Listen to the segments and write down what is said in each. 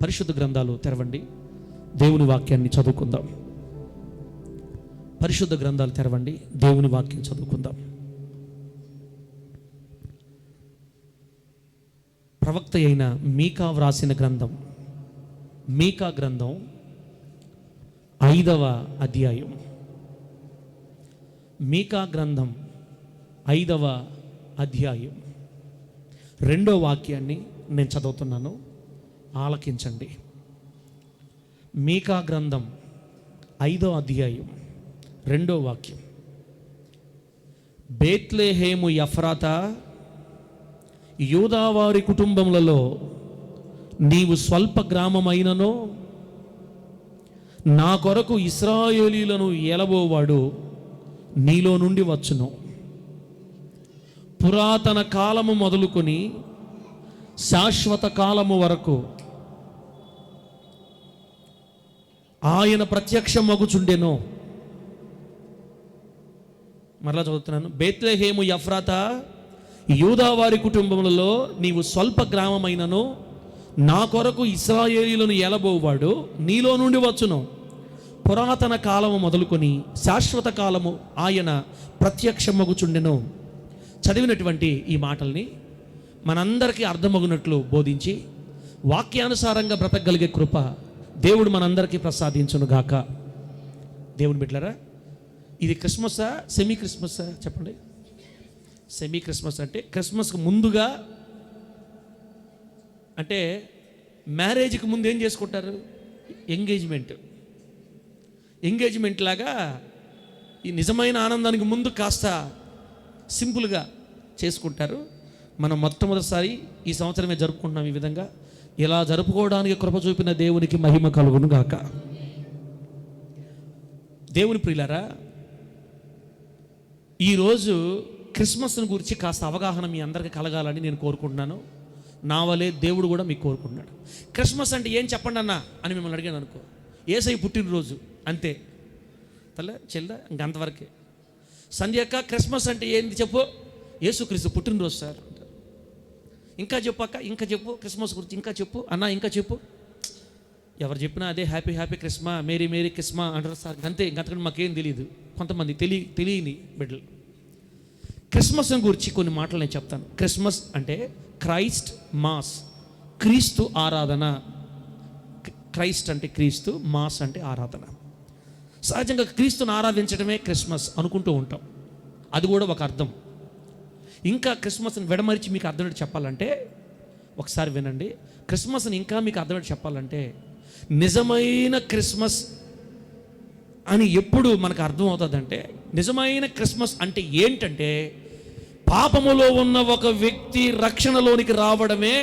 పరిశుద్ధ గ్రంథాలు తెరవండి, దేవుని వాక్యాన్ని చదువుకుందాం. పరిశుద్ధ గ్రంథాలు తెరవండి, దేవుని వాక్యం చదువుకుందాం. ప్రవక్త అయిన మీకా వ్రాసిన గ్రంథం, మీకా గ్రంథం 5వ అధ్యాయం. మీకా గ్రంథం 5వ అధ్యాయం 2వ వాక్యాన్ని నేను చదువుతున్నాను, ఆలకించండి. మీకా గ్రంథం 5వ అధ్యాయం 2వ వాక్యం. బేత్లెహేము ఎఫ్రాతా, యూదావారి కుటుంబములలో నీవు స్వల్ప గ్రామమైనను నా కొరకు ఇశ్రాయేలీలను ఏలబోవాడు నీలో నుండి వచ్చును. పురాతన కాలము మొదలుకొని శాశ్వత కాలము వరకు ఆయన ప్రత్యక్షమగుచుండెను. మరలా చదువుతున్నాను. బేత్లెహేము ఎఫ్రాతా, యూదావారి కుటుంబములలో నీవు స్వల్ప గ్రామమైనను నా కొరకు ఇశ్రాయేలీలను ఏలబోవాడు నీలో నుండి వచ్చును. పురాతన కాలము మొదలుకొని శాశ్వత కాలము ఆయన ప్రత్యక్షమగుచుండెను. చదివినటువంటి ఈ మాటల్ని మనందరికీ అర్థమగునట్లు బోధించి వాక్యానుసారంగా బ్రతకగలిగే కృప దేవుడు మనందరికీ ప్రసాదించునుగాక. దేవుని బిడ్డలారా, ఇది క్రిస్మసా సెమీ క్రిస్మసా చెప్పండి. సెమీ క్రిస్మస్ అంటే క్రిస్మస్కి ముందుగా, అంటే మ్యారేజ్కి ముందు ఏం చేసుకుంటారు? ఎంగేజ్మెంట్ లాగా ఈ నిజమైన ఆనందానికి ముందు కాస్త సింపుల్గా చేసుకుంటారు. మనం మొట్టమొదటిసారి ఈ సంవత్సరమే జరుపుకుంటున్నాం. ఈ విధంగా ఇలా జరుపుకోవడానికి కృప చూపిన దేవునికి మహిమ కలుగును గాక. దేవుని ప్రియులారా, ఈరోజు క్రిస్మస్ను గురించి కాస్త అవగాహన మీ అందరికీ కలగాలని నేను కోరుకుంటున్నాను. నా వలే దేవుడు కూడా మీకు కోరుకుంటున్నాడు. క్రిస్మస్ అంటే ఏం చెప్పండి అన్న అని మిమ్మల్ని అడిగాను అనుకో, యేసయ్య పుట్టినరోజు అంతే. తల్ల చెల్దా ఇంకంతవరకే. సంధ్యక్క క్రిస్మస్ అంటే ఏంది చెప్పు? యేసుక్రీస్తు పుట్టినరోజు సార్ అంటారు. ఇంకా చెప్పు అక్క, ఇంకా చెప్పు క్రిస్మస్ గురించి, ఇంకా చెప్పు అన్న, ఇంకా చెప్పు. ఎవరు చెప్పినా అదే హ్యాపీ హ్యాపీ క్రిస్మా, మేరీ మేరీ క్రిస్మా అంటారు సార్. అంతే, ఇంకంతకంటే మాకేం తెలియదు. కొంతమంది తెలియని బిడ్డలు. క్రిస్మస్ గురించి కొన్ని మాటలు నేను చెప్తాను. క్రిస్మస్ అంటే క్రైస్ట్ మాస్, క్రీస్తు ఆరాధన. క్రైస్ట్ అంటే క్రీస్తు, మాస్ అంటే ఆరాధన. సహజంగా క్రీస్తుని ఆరాధించడమే క్రిస్మస్ అనుకుంటూ ఉంటాం. అది కూడా ఒక అర్థం. ఇంకా క్రిస్మస్ని విడమరిచి మీకు అర్థమేంటి చెప్పాలంటే ఒకసారి వినండి. క్రిస్మస్ని ఇంకా మీకు అర్థమేంటి చెప్పాలంటే, నిజమైన క్రిస్మస్ అని ఎప్పుడు మనకు అర్థం అవుతుందంటే, నిజమైన క్రిస్మస్ అంటే ఏంటంటే, పాపములో ఉన్న ఒక వ్యక్తి రక్షణలోనికి రావడమే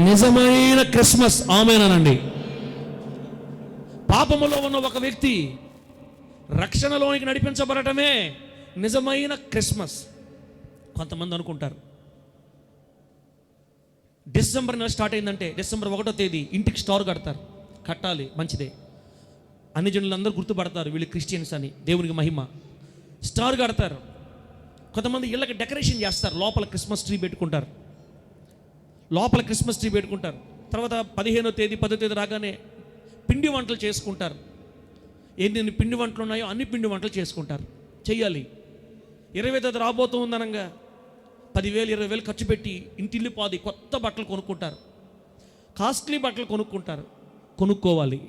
నిజమైన క్రిస్మస్. ఆమేనండి. పాపములో ఉన్న ఒక వ్యక్తి రక్షణలోనికి నడిపించబడటమే నిజమైన క్రిస్మస్. కొంతమంది అనుకుంటారు డిసెంబర్ నెల స్టార్ట్ అయిందంటే డిసెంబర్ 1వ తేదీ ఇంటికి స్టార్ కడతారు. కట్టాలి, మంచిదే. అన్ని జనులందరూ గుర్తుపడతారు వీళ్ళు క్రిస్టియన్స్ అని. దేవునికి మహిమ. స్టార్ కడతారు. కొంతమంది ఇళ్ళకి డెకరేషన్ చేస్తారు, లోపల క్రిస్మస్ ట్రీ పెట్టుకుంటారు. తర్వాత 15వ తేదీ 10వ తేదీ రాగానే పిండి వంటలు చేసుకుంటారు. ఎన్ని పిండి వంటలు ఉన్నాయో అన్ని పిండి వంటలు చేసుకుంటారు. చెయ్యాలి. 20వ తేదీ రాబోతూ ఉందనగా 10,000 20,000 ఖర్చు పెట్టి ఇంటిల్లి పాది కొత్త బట్టలు కొనుక్కుంటారు. కాస్ట్లీ బట్టలు కొనుక్కోవాలి.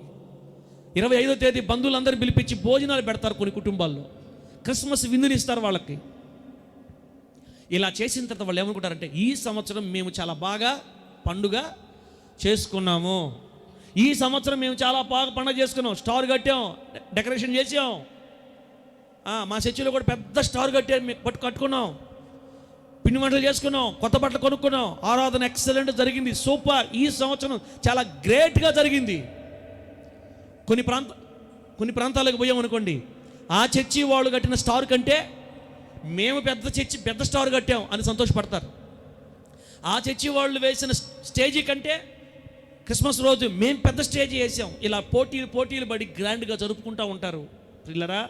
25వ తేదీ బంధువులందరూ పిలిపించి భోజనాలు పెడతారు. కొన్ని కుటుంబాల్లో క్రిస్మస్ విందునిస్తారు వాళ్ళకి. ఇలా చేసిన తర్వాత వాళ్ళు ఏమనుకుంటారంటే, ఈ సంవత్సరం మేము చాలా బాగా పండుగ చేసుకున్నాము, ఈ సంవత్సరం మేము చాలా బాగా పండుగ చేసుకున్నాం, స్టార్ కట్టాం, డెకరేషన్ చేసాం, మా చర్చిలో కూడా పెద్ద స్టార్ కట్టుకున్నాం, పిండి వంటలు చేసుకున్నాం, కొత్త బట్టలు కొనుక్కున్నాం, ఆరాధన ఎక్సలెంట్ జరిగింది, సూపర్, ఈ సంవత్సరం చాలా గ్రేట్గా జరిగింది. కొన్ని ప్రాంతాలకు పోయామనుకోండి, ఆ చర్చి వాళ్ళు కట్టిన స్టార్ కంటే మేము పెద్ద స్టార్ కట్టాం అని సంతోషపడతారు. ఆ చర్చి వాళ్ళు వేసిన స్టేజీ కంటే క్రిస్మస్ రోజు మేము పెద్ద స్టేజ్ వేసాం. ఇలా పోటీలు పడి గ్రాండ్గా జరుపుకుంటూ ఉంటారు. పిల్లరా,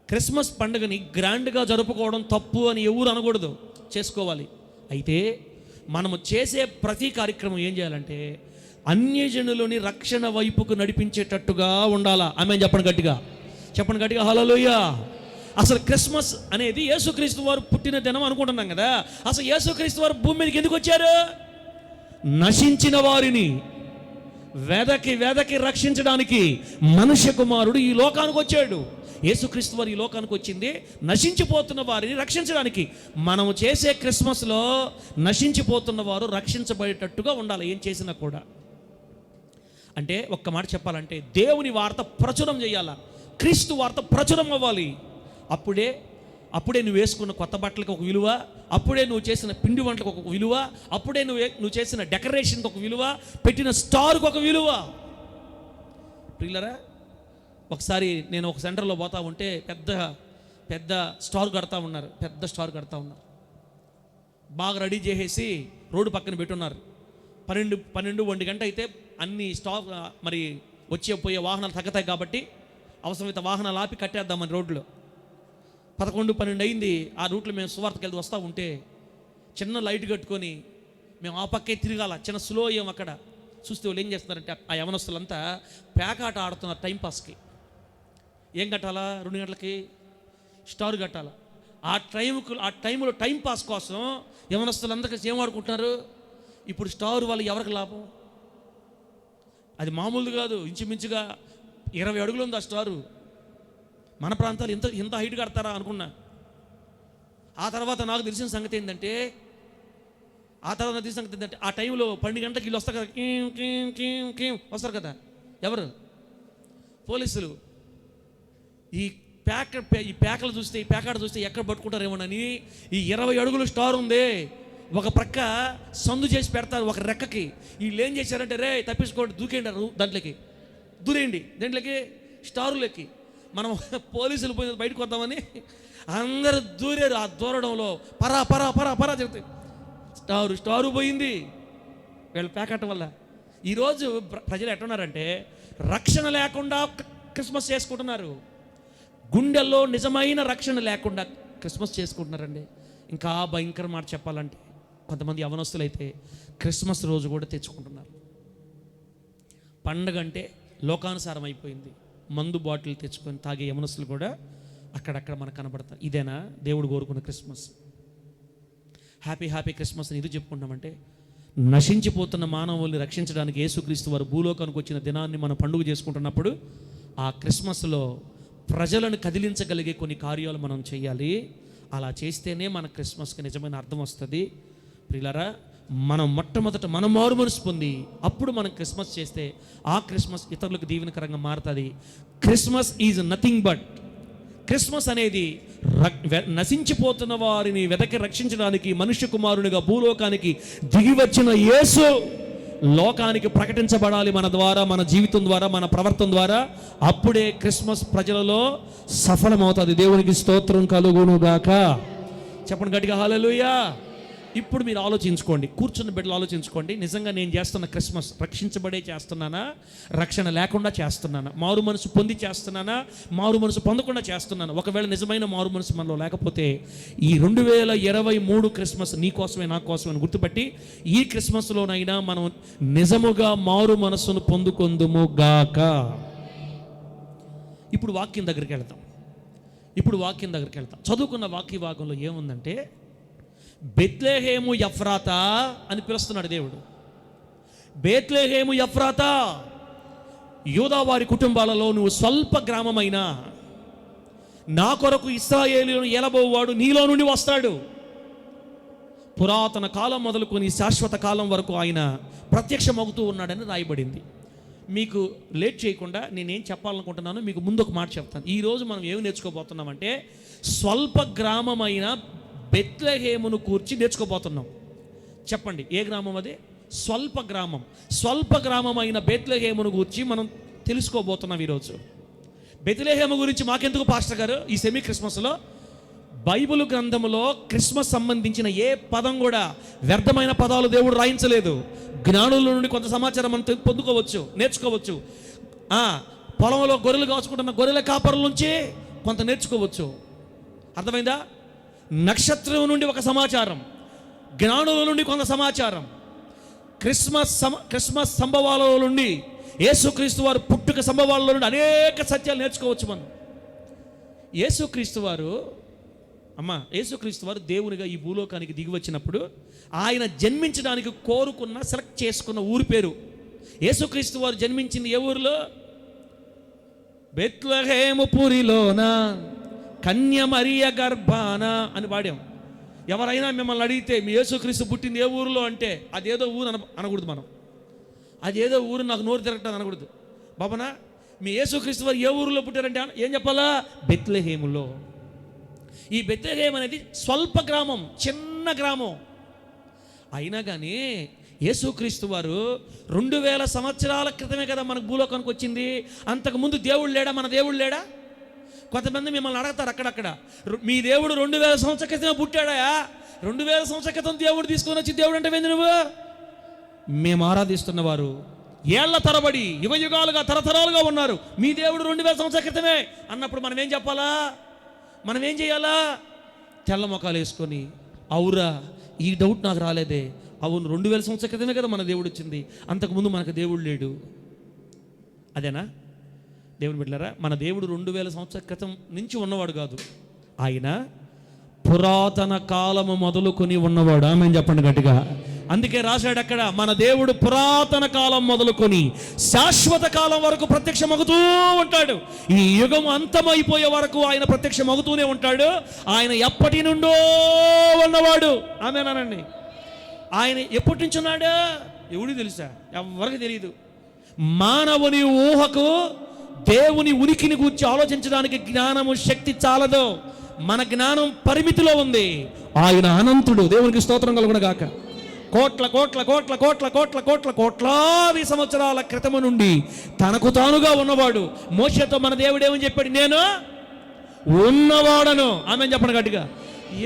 క్రిస్మస్ పండుగని గ్రాండ్గా జరుపుకోవడం తప్పు అని ఎవరు అనకూడదు, చేసుకోవాలి. అయితే మనము చేసే ప్రతి కార్యక్రమం ఏం చేయాలంటే అన్యజనులని రక్షణ వైపుకు నడిపించేటట్టుగా ఉండాలా. ఆమె చెప్పండి గట్టిగా, చెప్పండి గట్టిగా హల్లెలూయా. అసలు క్రిస్మస్ అనేది యేసుక్రీస్తు వారు పుట్టిన దినం అనుకుంటున్నాం కదా. అసలు యేసుక్రీస్తు వారు భూమి మీదకి ఎందుకు వచ్చారు? నశించిన వారిని వెదకి రక్షించడానికి మనుష్య కుమారుడు ఈ లోకానికి వచ్చాడు. యేసుక్రీస్తు వారు ఈ లోకానికి వచ్చింది నశించిపోతున్న వారిని రక్షించడానికి. మనం చేసే క్రిస్మస్లో నశించిపోతున్న వారు రక్షించబడేటట్టుగా ఉండాలి ఏం చేసినా కూడా. అంటే ఒక్క మాట చెప్పాలంటే దేవుని వార్త ప్రచురం చేయాలా, క్రీస్తు వార్త ప్రచురం అవ్వాలి. అప్పుడే నువ్వు వేసుకున్న కొత్త బట్టలకు ఒక విలువ, అప్పుడే నువ్వు చేసిన పిండి వంటలకు ఒక విలువ, అప్పుడే నువ్వు చేసిన డెకరేషన్కి ఒక విలువ, పెట్టిన స్టార్కి ఒక విలువ. ప్రియులరా, ఒకసారి నేను ఒక సెంటర్లో పోతా ఉంటే పెద్ద స్టార్ కడతా ఉన్నారు. బాగా రెడీ చేసేసి రోడ్డు పక్కన పెట్టున్నారు. 12-1 గంట అయితే అన్ని స్టాక్ మరి వచ్చే పోయే వాహనాలు తగ్గుతాయి కాబట్టి అవసరమైతే వాహనాలు ఆపి కట్టేద్దామని రోడ్లో. 11-12 అయింది. ఆ రూట్లో మేము సువార్తకి వెళ్ళి వస్తూ ఉంటే చిన్న లైట్ కట్టుకొని మేము ఆ పక్కే తిరగాల, చిన్న స్లో అయ్యాం. అక్కడ చూస్తే వాళ్ళు ఏం చేస్తున్నారంటే ఆ యవనస్తులంతా పేకాట ఆడుతున్నారు టైంపాస్కి. ఏం కట్టాలా? 2 గంటలకి స్టార్ కట్టాలా. ఆ టైంలో టైంపాస్ కోసం యవనస్తులందరికీ ఏం ఆడుకుంటున్నారు? ఇప్పుడు స్టార్ వాళ్ళు ఎవరికి లాభం? అది మామూలుది కాదు, ఇంచుమించుగా 20 అడుగులు ఉంది ఆ స్టారు. మన ప్రాంతాలు ఇంత హైట్ కడతారా అనుకున్నా. ఆ తర్వాత నాకు తెలిసిన సంగతి ఏంటంటే ఆ టైంలో 12 గంటలకు వీళ్ళు వస్తారు కదా, వస్తారు కదా. ఎవరు? పోలీసులు. ఈ పేకాట చూస్తే ఎక్కడ పట్టుకుంటారేమోనని ఈ 20 అడుగులు స్టార్ ఉంది ఒక ప్రక్క సందు చేసి పెడతారు ఒక రెక్కకి. వీళ్ళు ఏం చేశారంటే, రే తప్పించుకోండి, దూరేయండి దాంట్లోకి స్టారులకి. మనం పోలీసులు పోయి బయటకు వద్దామని అందరు దూరారు. ఆ దూరడంలో పరా చెప్తాయి. స్టారు పోయింది వీళ్ళ ప్యాకెట్ వల్ల. ఈరోజు ప్రజలు ఎట్టున్నారంటే రక్షణ లేకుండా క్రిస్మస్ చేసుకుంటున్నారు. గుండెల్లో నిజమైన రక్షణ లేకుండా క్రిస్మస్ చేసుకుంటున్నారండి. ఇంకా భయంకర మాట చెప్పాలంటే కొంతమంది యవనస్తులు అయితే క్రిస్మస్ రోజు కూడా తెచ్చుకుంటున్నారు. పండగ అంటే లోకానుసారం అయిపోయింది. మందు బాటిల్ తెచ్చుకొని తాగే యవనస్తులు కూడా అక్కడక్కడ మనకు కనబడతారు. ఇదేనా దేవుడు కోరుకున్న క్రిస్మస్? హ్యాపీ క్రిస్మస్ అని ఇది చెప్పుకుంటామంటే నశించిపోతున్న మానవుల్ని రక్షించడానికి యేసుక్రీస్తు వారు భూలోకానికి వచ్చిన దినాన్ని మనం పండుగ చేసుకుంటున్నప్పుడు ఆ క్రిస్మస్లో ప్రజలను కదిలించగలిగే కొన్ని కార్యాలు మనం చేయాలి. అలా చేస్తేనే మన క్రిస్మస్కి నిజమైన అర్థం వస్తుంది. ప్రియులారా, మనం మొట్టమొదట మనం మారు మనసు పొంది అప్పుడు మనం క్రిస్మస్ చేస్తే ఆ క్రిస్మస్ ఇతరులకు దీవెనకరంగా మారుతుంది. Christmas is nothing but, Christmas అనేది నశించిపోతున్న వారిని వెదకి రక్షించడానికి మనుష్య కుమారునిగా భూలోకానికి దిగి వచ్చిన యేసు లోకానికి ప్రకటించబడాలి మన ద్వారా, మన జీవితం ద్వారా, మన ప్రవర్తన ద్వారా. అప్పుడే క్రిస్మస్ ప్రజలలో సఫలమవుతుంది. దేవునికి స్తోత్రం కలుగునుగాక. చెప్పండి గట్టిగా హల్లెలూయా. ఇప్పుడు మీరు ఆలోచించుకోండి, కూర్చున్న బిడ్డలు ఆలోచించుకోండి. నిజంగా నేను చేస్తున్న క్రిస్మస్ రక్షించబడే చేస్తున్నానా, రక్షణ లేకుండా చేస్తున్నానా? మారు మనసు పొంది చేస్తున్నానా, మారు మనసు పొందకుండా చేస్తున్నానా? ఒకవేళ నిజమైన మారు మనసు మనలో లేకపోతే ఈ 2023 క్రిస్మస్ నీ కోసమే నా కోసమే గుర్తుపట్టి ఈ క్రిస్మస్లోనైనా మనం నిజముగా మారు మనస్సును పొందుకొందుము గాక. ఇప్పుడు వాక్యం దగ్గరికి వెళ్తాం. చదువుకున్న వాక్య భాగంలో ఏముందంటే బెత్లెహేము ఎఫ్రాతా అని పిలుస్తున్నాడు దేవుడు. బెత్లెహేము ఎఫ్రాతా, యూదా వారి కుటుంబాలలో నువ్వు స్వల్ప గ్రామమైన నా కొరకు ఇశ్రాయేలును ఏలబోవాడు నీలో నుండి వస్తాడు. పురాతన కాలం మొదలుకొని శాశ్వత కాలం వరకు ఆయన ప్రత్యక్షమవుతూ ఉన్నాడని రాయబడింది. మీకు లేట్ చేయకుండా నేనేం చెప్పాలనుకుంటున్నానో మీకు ముందు ఒక మాట చెప్తాను. ఈరోజు మనం ఏమి నేర్చుకోబోతున్నామంటే స్వల్ప గ్రామమైన బెత్లెహేమును కూర్చి నేర్చుకోబోతున్నాం. చెప్పండి, ఏ గ్రామం అది? స్వల్ప గ్రామమైన బెత్లెహేమును గురించి మనం తెలుసుకోబోతున్నాం ఈరోజు. బెత్లెహేము గురించి మాకెందుకు పాస్టర్ గారు ఈ సెమీ క్రిస్మస్లో? బైబిల్ గ్రంథంలో క్రిస్మస్ సంబంధించిన ఏ పదం కూడా వ్యర్థమైన పదాలు దేవుడు రాయించలేదు. జ్ఞానుల నుండి కొంత సమాచారం మనం పొందుకోవచ్చు, నేర్చుకోవచ్చు. పొలంలో గొర్రెలు కాచుకుంటున్న గొర్రెల కాపరుల నుంచి కొంత నేర్చుకోవచ్చు. అర్థమైందా? నక్షత్రం నుండి ఒక సమాచారం, జ్ఞానుల నుండి కొంత సమాచారం, క్రిస్మస్ సంభవాలలో నుండి, యేసుక్రీస్తు వారు పుట్టుక సంభవాలలో నుండి అనేక సత్యాలు నేర్చుకోవచ్చు మనం. యేసుక్రీస్తు వారు దేవునిగా ఈ భూలోకానికి దిగి వచ్చినప్పుడు ఆయన జన్మించడానికి కోరుకున్న, సెలెక్ట్ చేసుకున్న ఊరి పేరు. యేసుక్రీస్తు వారు జన్మించింది ఏ ఊరిలో? బెత్లెహేము పురిలోన కన్య మరియ గర్భాన అని పాడాం. ఎవరైనా మిమ్మల్ని అడిగితే మీ యేసుక్రీస్తు పుట్టింది ఏ ఊరిలో అంటే అదేదో ఊరు అనకూడదు. మనం అదేదో ఊరు నాకు నోరు తిరగటం అనకూడదు. బాబనా, మీ యేసుక్రీస్తు వారు ఏ ఊరిలో పుట్టారంటే ఏం చెప్పాలా? బెత్లెహేములో. ఈ బెత్లెహేము అనేది స్వల్ప గ్రామం, చిన్న గ్రామం. అయినా కానీ యేసుక్రీస్తు వారు 2000 సంవత్సరాల క్రితమే కదా మనకు భూలోకానికి వచ్చింది. అంతకుముందు దేవుడు లేడా? మన దేవుడు లేడా? కొంతమంది మిమ్మల్ని అడగతారు అక్కడక్కడ, మీ దేవుడు 2000 సంవత్సరాల క్రితమే పుట్టాడా? 2000 సంవత్సరాల క్రితం దేవుడు తీసుకొని వచ్చి దేవుడు అంటే ఏంది నువ్వు? మేము ఆరాధిస్తున్నవారు ఏళ్ల తరబడి, యుగయుగాలుగా, తరతరాలుగా ఉన్నారు. మీ దేవుడు 2000 సంవత్సరాల క్రితమే అన్నప్పుడు మనం ఏం చెప్పాలా? మనం ఏం చేయాలా? తెల్ల మొఖాలు వేసుకొని, అవురా ఈ డౌట్ నాకు రాలేదే, అవును 2000 సంవత్సరాల క్రితమే కదా మన దేవుడు వచ్చింది, అంతకుముందు మనకు దేవుడు లేడు. అదేనా దేవుని బిడ్డలారా? మన దేవుడు 2000 సంవత్సరాల క్రితం నుంచి ఉన్నవాడు కాదు, ఆయన పురాతన కాలము మొదలుకొని ఉన్నవాడు. ఆమేన్ చెప్పండి గట్టిగా. అందుకే రాశాడు అక్కడ, మన దేవుడు పురాతన కాలం మొదలుకొని శాశ్వత కాలం వరకు ప్రత్యక్షమవుతూ ఉంటాడు. ఈ యుగం అంతమైపోయే వరకు ఆయన ప్రత్యక్షమవుతూనే ఉంటాడు. ఆయన ఎప్పటి నుండో ఉన్నవాడు. ఆమేనానండి. ఆయన ఎప్పటి నుంచి ఉన్నాడు? ఎవరికి తెలుసా? ఎవరికి తెలియదు. మానవుని ఊహకు దేవుని ఉనికిని గూర్చి ఆలోచించడానికి జ్ఞానము, శక్తి చాలదు. మన జ్ఞానం పరిమితిలో ఉంది. ఆయన అనంతుడు. దేవునికి స్తోత్రం కలుగునగాక. కోట్లాది సంవత్సరాల క్రితము నుండి తనకు తానుగా ఉన్నవాడు. మోషేతో మన దేవుడు ఏమని చెప్పాడు? నేను ఉన్నవాడను. ఆమేన్ చెప్పండి గట్టిగా.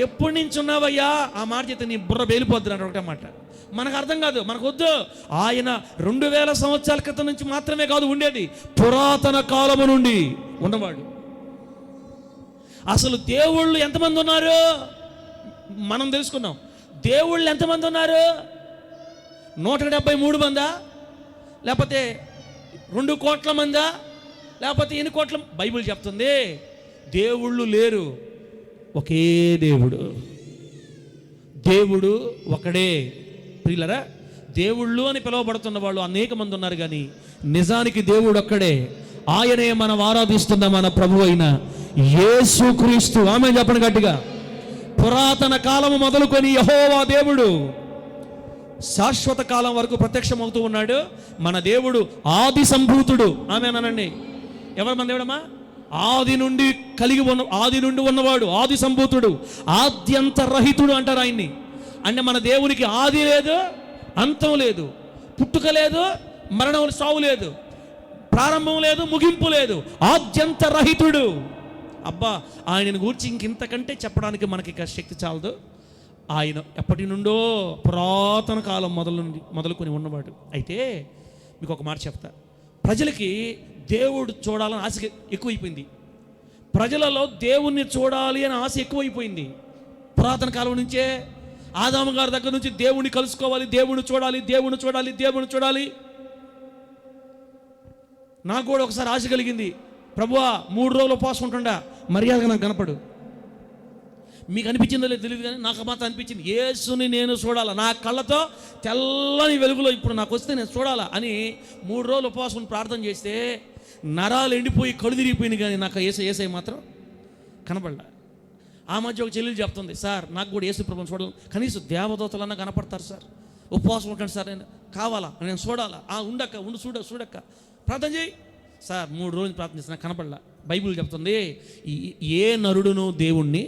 ఎప్పటి నుంచి ఉన్నావయ్యా? ఆ మాట చేత నీ బుర్ర వేలిపోద్దు అంటే ఒకటే మాట. మనకు అర్థం కాదు, మనకు వద్దు. ఆయన 2000 సంవత్సరాల క్రితం నుంచి మాత్రమే కాదు ఉండేది, పురాతన కాలము నుండి ఉన్నవాడు. అసలు దేవుళ్ళు ఎంతమంది ఉన్నారు మనం తెలుసుకున్నాం. దేవుళ్ళు ఎంతమంది ఉన్నారు? 173 మందా? లేకపోతే 2 కోట్ల మందా? లేకపోతే ఎన్ని కోట్ల? బైబిల్ చెప్తుంది దేవుళ్ళు లేరు, ఒకే దేవుడు. దేవుడు ఒకడే. ప్రియులరా, దేవుళ్ళు అని పిలువబడుతున్న వాళ్ళు అనేక మంది ఉన్నారు, కానీ నిజానికి దేవుడు ఒక్కడే. ఆయనే మనం ఆరాధిస్తున్న మన ప్రభు అయిన యేసుక్రీస్తు. ఆమేన్ చెప్పండి గట్టిగా. పురాతన కాలము మొదలుకొని యెహోవా దేవుడు శాశ్వత కాలం వరకు ప్రత్యక్షమవుతూ ఉన్నాడు. మన దేవుడు ఆది సంభూతుడు. ఆమేనండి. ఎవరు మన దేవుడమ్మా? ఆది నుండి ఆది నుండి ఉన్నవాడు, ఆది సంభూతుడు, ఆద్యంతరహితుడు అంటారు ఆయన్ని. అంటే మన దేవునికి ఆది లేదు, అంతం లేదు, పుట్టుక లేదు, మరణం సావు లేదు, ప్రారంభం లేదు, ముగింపు లేదు, ఆద్యంతరహితుడు. అబ్బా, ఆయనను గూర్చి ఇంకింతకంటే చెప్పడానికి మనకి ఇక శక్తి చాలదు. ఆయన ఎప్పటి నుండో పురాతన కాలం మొదలుకొని ఉన్నవాడు. అయితే మీకు ఒక మాట చెప్తా. ప్రజలకి దేవుడు చూడాలని ఆశ ఎక్కువైపోయింది. ప్రజలలో దేవుణ్ణి చూడాలి అని ఆశ ఎక్కువైపోయింది. పురాతన కాలం నుంచే ఆదాము గారి దగ్గర నుంచి దేవుణ్ణి కలుసుకోవాలి, దేవుణ్ణి చూడాలి, దేవుణ్ణి చూడాలి, దేవుణ్ణి చూడాలి. నాకు కూడా ఒకసారి ఆశ కలిగింది. ప్రభువా 3 రోజులు ఉపవాసం ఉంటుండా మర్యాదగా నాకు కనపడు. మీకు అనిపించిందో లేదు తెలియదు, కానీ నాకు మాత్రం అనిపించింది, యేసుని నేను చూడాలా, నా కళ్ళతో తెల్లని వెలుగులో ఇప్పుడు నాకు వస్తే నేను చూడాలా అని 3 రోజులు ఉపవాసం ప్రార్థన చేస్తే నరాలు ఎండిపోయి కళ్ళు తిరిగిపోయింది, కానీ నాకు ఏసై మాత్రం కనపడలా. ఆ మధ్య ఒక చెల్లెలు చెప్తుంది, సార్ నాకు కూడా యేసు ప్రభువుని చూడాలి, కనీసం దేవదూతలన్నా కనపడతారు సార్, ఉపవాసం ఉంటాను సార్, నేను కావాలా, నేను చూడాలా. ఉండు చూడక్క ప్రార్థన చేయి సార్. 3 రోజులు ప్రార్థన చేసి నాకు కనపడలా. బైబిల్ చెప్తుంది, ఏ నరుడును దేవుణ్ణి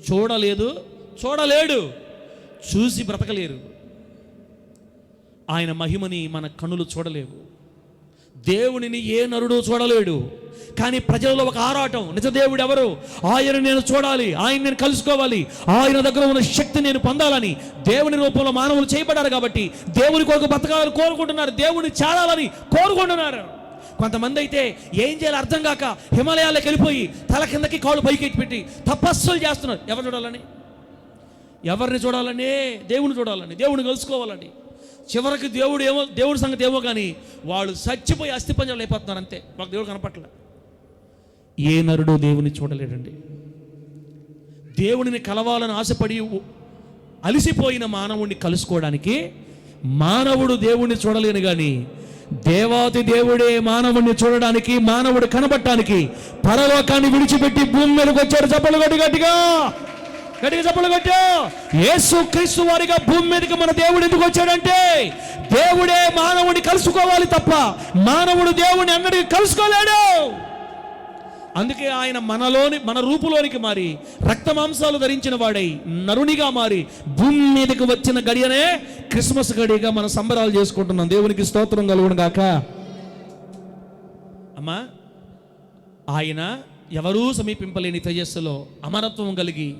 చూడలేడు, చూసి బ్రతకలేరు. ఆయన మహిమని మన కన్నులు చూడలేవు. దేవునిని ఏ నరుడు చూడలేడు. కానీ ప్రజలలో ఒక ఆరాటం, నిజ దేవుడు ఎవరు, ఆయన నేను చూడాలి, ఆయన నేను కలుసుకోవాలి, ఆయన దగ్గర ఉన్న శక్తి నేను పొందాలని. దేవుని రూపంలో మానవులు చేయబడ్డారు కాబట్టి దేవుని కొరకు బ్రతకాలని కోరుకుంటున్నారు, దేవుని చేరాలని కోరుకుంటున్నారు. కొంతమంది అయితే ఏం చేయాలో అర్థం కాక హిమాలయాలకు వెళ్ళిపోయి తల కిందకి కాళ్ళు పైకి పెట్టి తపస్సులు చేస్తున్నారు. ఎవరిని చూడాలని? దేవుని చూడాలని, దేవుని కలుసుకోవాలని. చివరికి దేవుడి సంగతి ఏమో కానీ వాళ్ళు చచ్చిపోయి అస్థిపంజరాలు అయిపోతున్నారు అంతే. వాళ్ళకి దేవుడు కనపట్ల. ఏ నరుడు దేవుని చూడలేడండి. దేవుడిని కలవాలని ఆశపడి అలిసిపోయిన మానవుడిని కలుసుకోవడానికి మానవుడు దేవుణ్ణి చూడలేను కానీ దేవాతి దేవుడే మానవుడిని చూడడానికి, మానవుడు కనబడటానికి పరలోకాన్ని విడిచిపెట్టి భూమి మీదకి వచ్చాడు. చప్పలు గట్టిగా చప్పలు కొట్టు. యేసు క్రీస్తు వారిగా భూమి మీదకి మన దేవుడు ఎందుకు వచ్చాడంటే దేవుడే మానవుడిని కలుసుకోవాలి తప్ప మానవుడు దేవుడిని అన్నడికి కలుసుకోలేడు. అందుకే ఆయన మన రూపులోనికి మారి రక్త మాంసాలు ధరించిన వాడై నరునిగా మారి భూమి మీదకి వచ్చిన గడియనే క్రిస్మస్ గడియగా మనం సంబరాలు చేసుకుంటున్నాం. దేవునికి స్తోత్రం కలుగును గాక. అమ్మా, ఆయన ఎవరూ సమీపింపలేని తేజస్సులో అమరత్వం కలిగి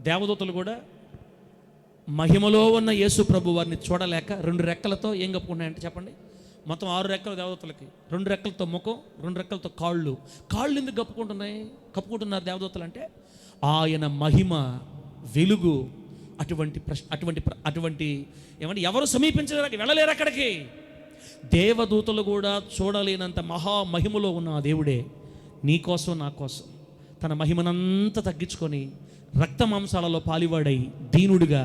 దేవదూతలు కూడా మహిమలో ఉన్న యేసు ప్రభు వారిని చూడలేక 2 రెక్కలతో ఏం కప్పుకున్నాయంటే చెప్పండి. మొత్తం 6 రెక్కలు దేవదూతలకి. 2 రెక్కలతో ముఖం, 2 రెక్కలతో కాళ్ళు ఎందుకు కప్పుకుంటున్నారు దేవదూతలు అంటే ఆయన మహిమ వెలుగు అటువంటి ఏమంటే ఎవరు సమీపించలేక వెళ్ళలేరు అక్కడికి. దేవదూతలు కూడా చూడలేనంత మహామహిమలో ఉన్న ఆ దేవుడే నీ కోసం నా కోసం తన మహిమనంతా తగ్గించుకొని రక్త మాంసాలలో పాలివాడై దీనుడిగా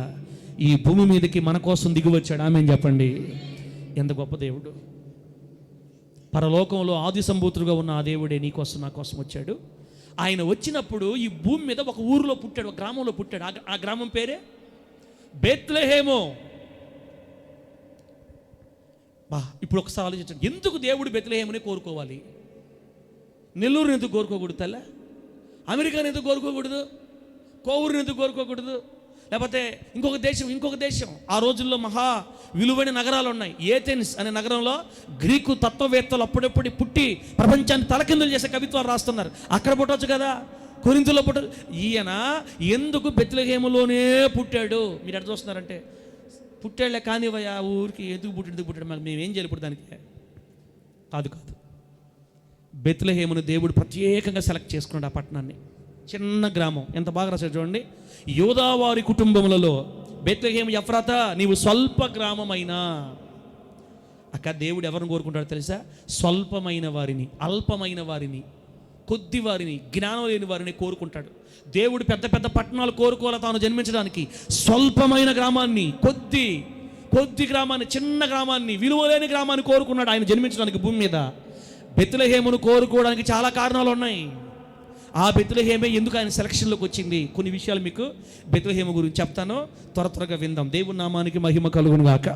ఈ భూమి మీదకి మన కోసం దిగివచ్చాడు. ఆమేన్ చెప్పండి. ఎంత గొప్ప దేవుడు. పరలోకంలో ఆది సంభూతుడుగా ఉన్న ఆ దేవుడే నీ కోసం నా కోసం వచ్చాడు. ఆయన వచ్చినప్పుడు ఈ భూమి మీద ఒక ఊరిలో పుట్టాడు, ఒక గ్రామంలో పుట్టాడు. ఆ గ్రామం పేరే బెత్లెహేము. ఇప్పుడు ఒకసారి ఆలోచించండి, ఎందుకు దేవుడు బెత్లెహేముని కోరుకోవాలి? నెల్లూరుని ఎందుకు కోరుకోకూడదు? తల్ల అమెరికాని ఎందుకు కోరుకోకూడదు? కోవూరుని ఎందుకు కోరుకోకూడదు? లేకపోతే ఇంకొక దేశం ఆ రోజుల్లో మహా విలువైన నగరాలు ఉన్నాయి. ఏథెన్స్ అనే నగరంలో గ్రీకు తత్వవేత్తలు అప్పుడప్పుడు పుట్టి ప్రపంచాన్ని తలకిందులు చేసే కవిత్వాలు రాస్తున్నారు. అక్కడ పుట్టవచ్చు కదా, కొరింథులో పుట్టచ్చు. ఈయన ఎందుకు బెత్లెహేములోనే పుట్టాడు? మీరు ఎట్లా చూస్తున్నారంటే పుట్టాడులే కానివయ్యా, ఊరికి ఎందుకు పుట్టాడు మేమేం చేయాలి ఇప్పుడు దానికి? కాదు. బెత్లెహేమును దేవుడు ప్రత్యేకంగా సెలెక్ట్ చేసుకున్నాడు. ఆ పట్టణాన్ని, చిన్న గ్రామం. ఎంత బాగా రాశాడు చూడండి. యోదావారి కుటుంబములలో బెత్లెహేము ఎఫ్రాతా నీవు స్వల్ప గ్రామమైనా. అక్క దేవుడు ఎవరిని కోరుకుంటాడో తెలుసా? స్వల్పమైన వారిని, అల్పమైన వారిని, కొద్ది వారిని, జ్ఞానం లేని వారిని కోరుకుంటాడు. దేవుడు పెద్ద పెద్ద పట్టణాలు కోరుకోవాలి తాను జన్మించడానికి. స్వల్పమైన గ్రామాన్ని, కొద్ది గ్రామాన్ని, చిన్న గ్రామాన్ని, విలువలేని గ్రామాన్ని కోరుకున్నాడు ఆయన జన్మించడానికి భూమి మీద. బెత్లెహేమును కోరుకోవడానికి చాలా కారణాలు ఉన్నాయి. ఆ బెత్లెహేమే ఎందుకు ఆయన సెలక్షన్లోకి వచ్చింది? కొన్ని విషయాలు మీకు బెత్లెహేము గురించి చెప్తాను, త్వరగా విందాం. దేవుని నామానికి మహిమ కలుగును గాక.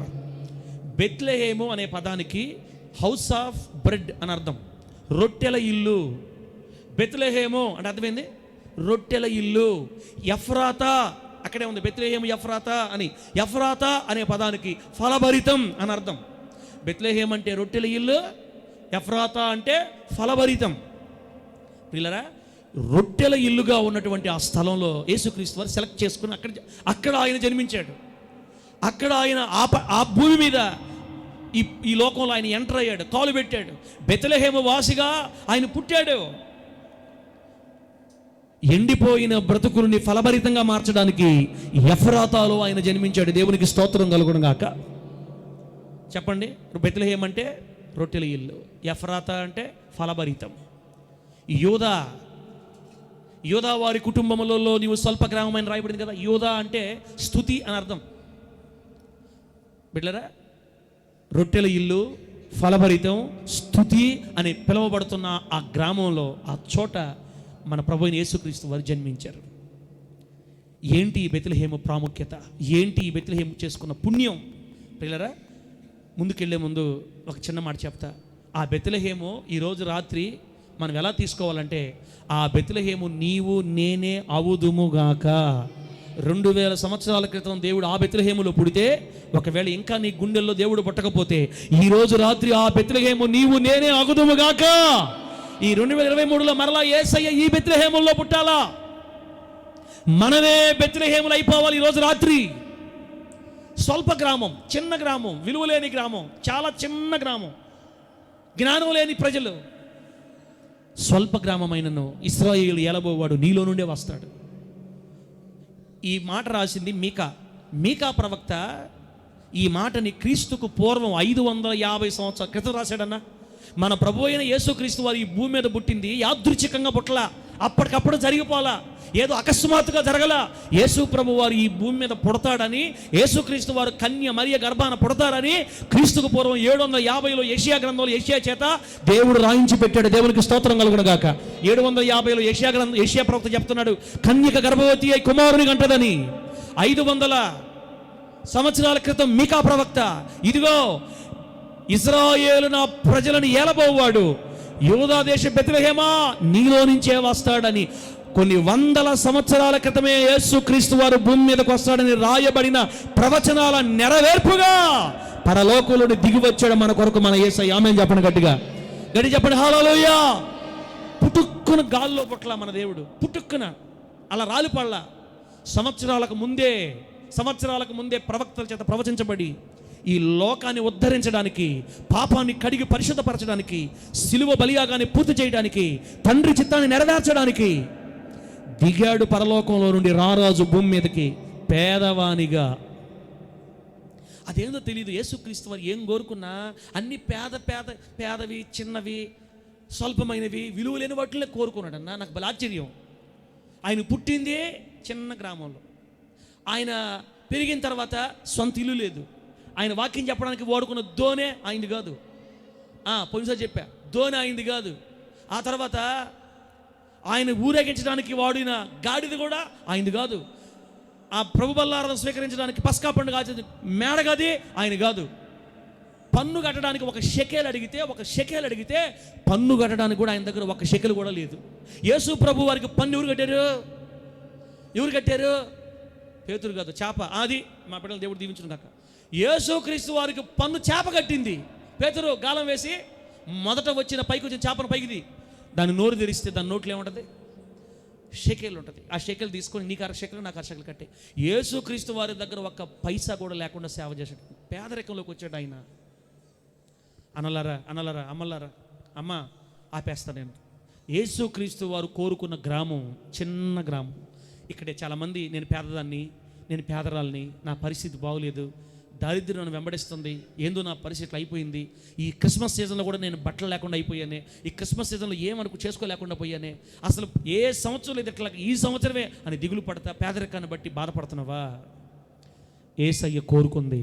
బెత్లెహేము అనే పదానికి హౌస్ ఆఫ్ బ్రెడ్ అని అర్థం, రొట్టెల ఇల్లు. బెత్లెహేము అంటే అర్థమైంది, రొట్టెల ఇల్లు. ఎఫ్రాతా అక్కడే ఉంది, బెత్లెహేము ఎఫ్రాతా అని. ఎఫ్రాతా అనే పదానికి ఫలభరితం అని అర్థం. బెత్లెహేము అంటే రొట్టెల ఇల్లు, ఎఫ్రాతా అంటే ఫలభరితం. పిల్లరా, రొట్టెల ఇల్లుగా ఉన్నటువంటి ఆ స్థలంలో యేసుక్రీస్తు వారు సెలెక్ట్ చేసుకుని అక్కడ ఆయన జన్మించాడు. అక్కడ ఆయన ఆ భూమి మీద ఈ లోకంలో ఆయన ఎంటర్ అయ్యాడు, కాలు పెట్టాడు. బెత్లెహేము వాసిగా ఆయన పుట్టాడు. ఎండిపోయిన బ్రతుకుల్ని ఫలభరితంగా మార్చడానికి ఎఫ్రాతాలో ఆయన జన్మించాడు. దేవునికి స్తోత్రం కలుగును గాక. చెప్పండి, బెత్లెహేము అంటే రొట్టెల ఇల్లు, ఎఫ్రాతా అంటే ఫలభరితం. యోధా వారి కుటుంబములలో నీవు స్వల్ప గ్రామమైన రాయబడింది కదా. యోధా అంటే స్తుతి అని అర్థం. బిడ్డలారా, రొట్టెల ఇల్లు, ఫలభరితం, స్తుతి అని పిలువబడుతున్న ఆ గ్రామంలో, ఆ చోట మన ప్రభువైన యేసుక్రీస్తు వారు జన్మించారు. ఏంటి ఈ బెత్లెహేము ప్రాముఖ్యత? ఏంటి ఈ బెత్లెహేము చేసుకున్న పుణ్యం? పిల్లరా, ముందుకెళ్లే ముందు ఒక చిన్న మాట చెప్తా. ఆ బెత్లెహేము ఈరోజు రాత్రి మనం ఎలా తీసుకోవాలంటే, ఆ బెత్లెహేము నీవు నేనే అవుదుముగాక. 2000 సంవత్సరాల క్రితం దేవుడు ఆ బెత్లెహేములో పుడితే, ఒకవేళ ఇంకా నీ గుండెల్లో దేవుడు పుట్టకపోతే, ఈరోజు రాత్రి ఆ బెత్లెహేము నీవు నేనే అగుదుముగాక. ఈ 2023లో మరలా యేసయ్య ఈ బెత్లెహేములో పుట్టాలా? మనమే బెత్లెహేములు అయిపోవాలి ఈరోజు రాత్రి. స్వల్ప గ్రామం, చిన్న గ్రామం, విలువలేని గ్రామం, చాలా చిన్న గ్రామం, జ్ఞానం లేని ప్రజలు. స్వల్ప గ్రామమైనను ఇశ్రాయేలు ఏలబోవాడు నీలో నుండే వస్తాడు. ఈ మాట రాసింది మీకా ప్రవక్త. ఈ మాటని క్రీస్తుకు పూర్వం 550 సంవత్సరాల క్రితం రాశాడన్నా. మన ప్రభు అయిన యేసుక్రీస్తు వారు ఈ భూమి మీద పుట్టింది యాదృచ్ఛికంగా పుట్టల, అప్పటికప్పుడు జరిగిపోలా, ఏదో అకస్మాత్తుగా జరగల. యేసు ప్రభు వారు ఈ భూమి మీద పుడతాడని, యేసుక్రీస్తు వారు కన్య మరియ గర్భాన పుడతారని క్రీస్తుకు పూర్వం 750లో యెషయా గ్రంథంలో యెషయా చేత దేవుడు రాయించి పెట్టాడు. దేవునికి స్తోత్రం కలుగును గాక. 750లో యెషయా ప్రవక్త చెప్తున్నాడు, కన్యక గర్భవతి అయి కుమారుని కంటదని. 500 సంవత్సరాల క్రితం మీకా ప్రవక్త, ఇదిగో ఇశ్రాయేలు నా ప్రజలను ఏలబోవాడు, యూదా దేశ బెత్లెహేమా నీలో నుంచే వస్తాడని కొన్ని వందల సంవత్సరాల క్రితమే యేసుక్రీస్తు వారు భూమి మీదకు వస్తాడని రాయబడిన ప్రవచనాల నెరవేర్పుగా పరలోకంలోని దిగి వచ్చాడు మన కొరకు మన యేసయ్య. ఆమేన్ చెప్పండి గట్టిగా, గట్టి చెప్పండి హల్లెలూయా. పుట్టుక్కున గాల్లో పుట్టలా మన దేవుడు, పుట్టుక్కున అలా రాలిపడలా. సంవత్సరాలకు ముందే ప్రవక్తల చేత ప్రవచించబడి ఈ లోకాన్ని ఉద్ధరించడానికి, పాపాన్ని కడిగి పరిశుద్ధపరచడానికి, సిలువ బలియాగాన్ని పూర్తి చేయడానికి, తండ్రి చిత్తాన్ని నెరవేర్చడానికి దిగాడు పరలోకంలో నుండి రారాజు భూమి మీదకి పేదవానిగా. అదేందో తెలియదు. యేసుక్రీస్తు వారు ఏం కోరుకున్నా అన్ని పేదవి, చిన్నవి, స్వల్పమైనవి, విలువ లేని వాటినే కోరుకున్నాడన్నా. నాకు బల ఆశ్చర్యం. ఆయన పుట్టిందే చిన్న గ్రామంలో, ఆయన పెరిగిన తర్వాత సొంత ఇల్లు లేదు, ఆయన వాక్యం చెప్పడానికి వాడుకున్న దోనే ఆయనది కాదు. పోయినసారి చెప్పా, దోనే ఆయనది కాదు. ఆ తర్వాత ఆయన ఊరేగించడానికి వాడిన గాడిద కూడా ఆయనది కాదు. ఆ ప్రభు బల్లారాధన స్వీకరించడానికి పస్కా పండుగ మేడగది ఆయన కాదు. పన్ను కట్టడానికి ఒక షెకేల్ అడిగితే పన్ను కట్టడానికి కూడా ఆయన దగ్గర ఒక షెకెల్ కూడా లేదు. యేసు ప్రభు వారికి పన్ను ఎవరు కట్టారు? పేతురు కాదు, చేప. అది మా బిడ్డలు దేవుడు దీవించును కాక. యేసుక్రీస్తు వారికి పన్ను చేప కట్టింది. పేతురు గాలం వేసి మొదట పైకి వచ్చిన చేపను పైకిది, దాన్ని నోరు తెరిస్తే దాని నోట్లో ఏముంటుంది? షెకెల్ ఉంటుంది. ఆ షెకెల్ తీసుకొని నీకు 6 షెకెల్ నాకు 6 షెకెల్ కట్టే. యేసుక్రీస్తు వారి దగ్గర ఒక్క పైసా కూడా లేకుండా సేవ చేశాడు. పేదరికంలోకి వచ్చాడు ఆయన. అనలారా అమ్మలారా, అమ్మ ఆపేస్తా నేను. యేసుక్రీస్తు వారు కోరుకున్న గ్రామం చిన్న గ్రామం. ఇక్కడే చాలామంది నేను పేదదాన్ని, నేను పేదరాల్ని, నా పరిస్థితి బాగోలేదు, దారిద్ర్యం నన్ను వెంబడిస్తుంది, ఏందో నా పరిస్థితులు అయిపోయింది, ఈ క్రిస్మస్ సీజన్లో కూడా నేను బట్టలు లేకుండా అయిపోయానే, ఈ క్రిస్మస్ సీజన్లో ఏమనుకు చేసుకోలేకుండా పోయానే, అసలు ఏ సంవత్సరం లేదు ఇట్లా, ఈ సంవత్సరమే అని దిగులు పడతా పేదరికాన్ని బట్టి బాధపడుతున్నావా? యేసయ్య కోరుకుంది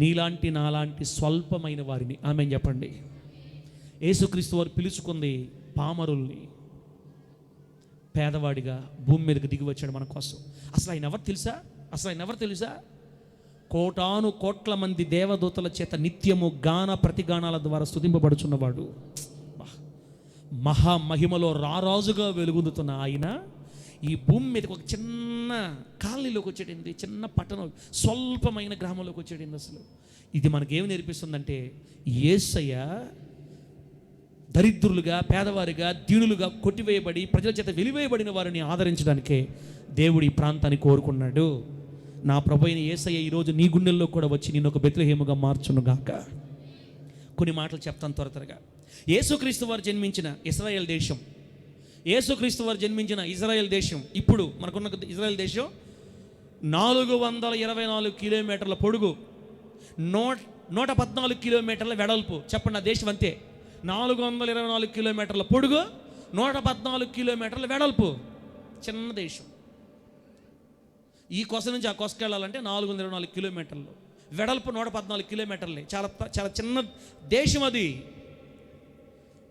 నీలాంటి నాలాంటి స్వల్పమైన వారిని. ఆమేన్ చెప్పండి. యేసుక్రీస్తు వారు పిలుచుకుంది పామరుల్ని. పేదవాడిగా భూమి మీదకి దిగి వచ్చాడు మన కోసం. అసలు ఆయన ఎవరు తెలుసా? కోటాను కోట్ల మంది దేవదూతల చేత నిత్యము గాన ప్రతిగానాల ద్వారా స్తుతింపబడుచున్నవాడు, మహామహిమలో రారాజుగా వెలుగొందుతున్న ఆయన ఈ భూమి మీదకి ఒక చిన్న కాలనీలోకి వచ్చేటండి, చిన్న పట్టణం, స్వల్పమైన గ్రామంలోకి వచ్చేటండి. అసలు ఇది మనకేమి నేర్పిస్తుందంటే, యేసయ్య దరిద్రులుగా, పేదవారిగా, దీనులుగా, కొట్టివేయబడి ప్రజల చేత వెలివేయబడిన వారిని ఆదరించడానికే దేవుడు ఈ ప్రాంతాన్ని కోరుకున్నాడు. నా ప్రభు అయిన యేసయ్య ఈరోజు నీ గుండెల్లో కూడా వచ్చి నేను ఒక బెత్లెహేముగా మార్చునుగాక. కొన్ని మాటలు చెప్తాను త్వరగా. యేసుక్రీస్తు వారు జన్మించిన ఇశ్రాయేల్ దేశం, ఇప్పుడు మనకున్న ఇజ్రాయెల్ దేశం 424 కిలోమీటర్ల పొడుగు, 114 కిలోమీటర్ల వెడల్పు. చెప్పండి, ఆ దేశం అంతే. 424 కిలోమీటర్ల పొడుగు, 114 కిలోమీటర్ల వెడల్పు, చిన్న దేశం. ఈ కొస నుంచి ఆ కొసకి వెళ్ళాలంటే 424 కిలోమీటర్లు, వెడల్పు 114 కిలోమీటర్లే. చాలా చిన్న దేశం అది.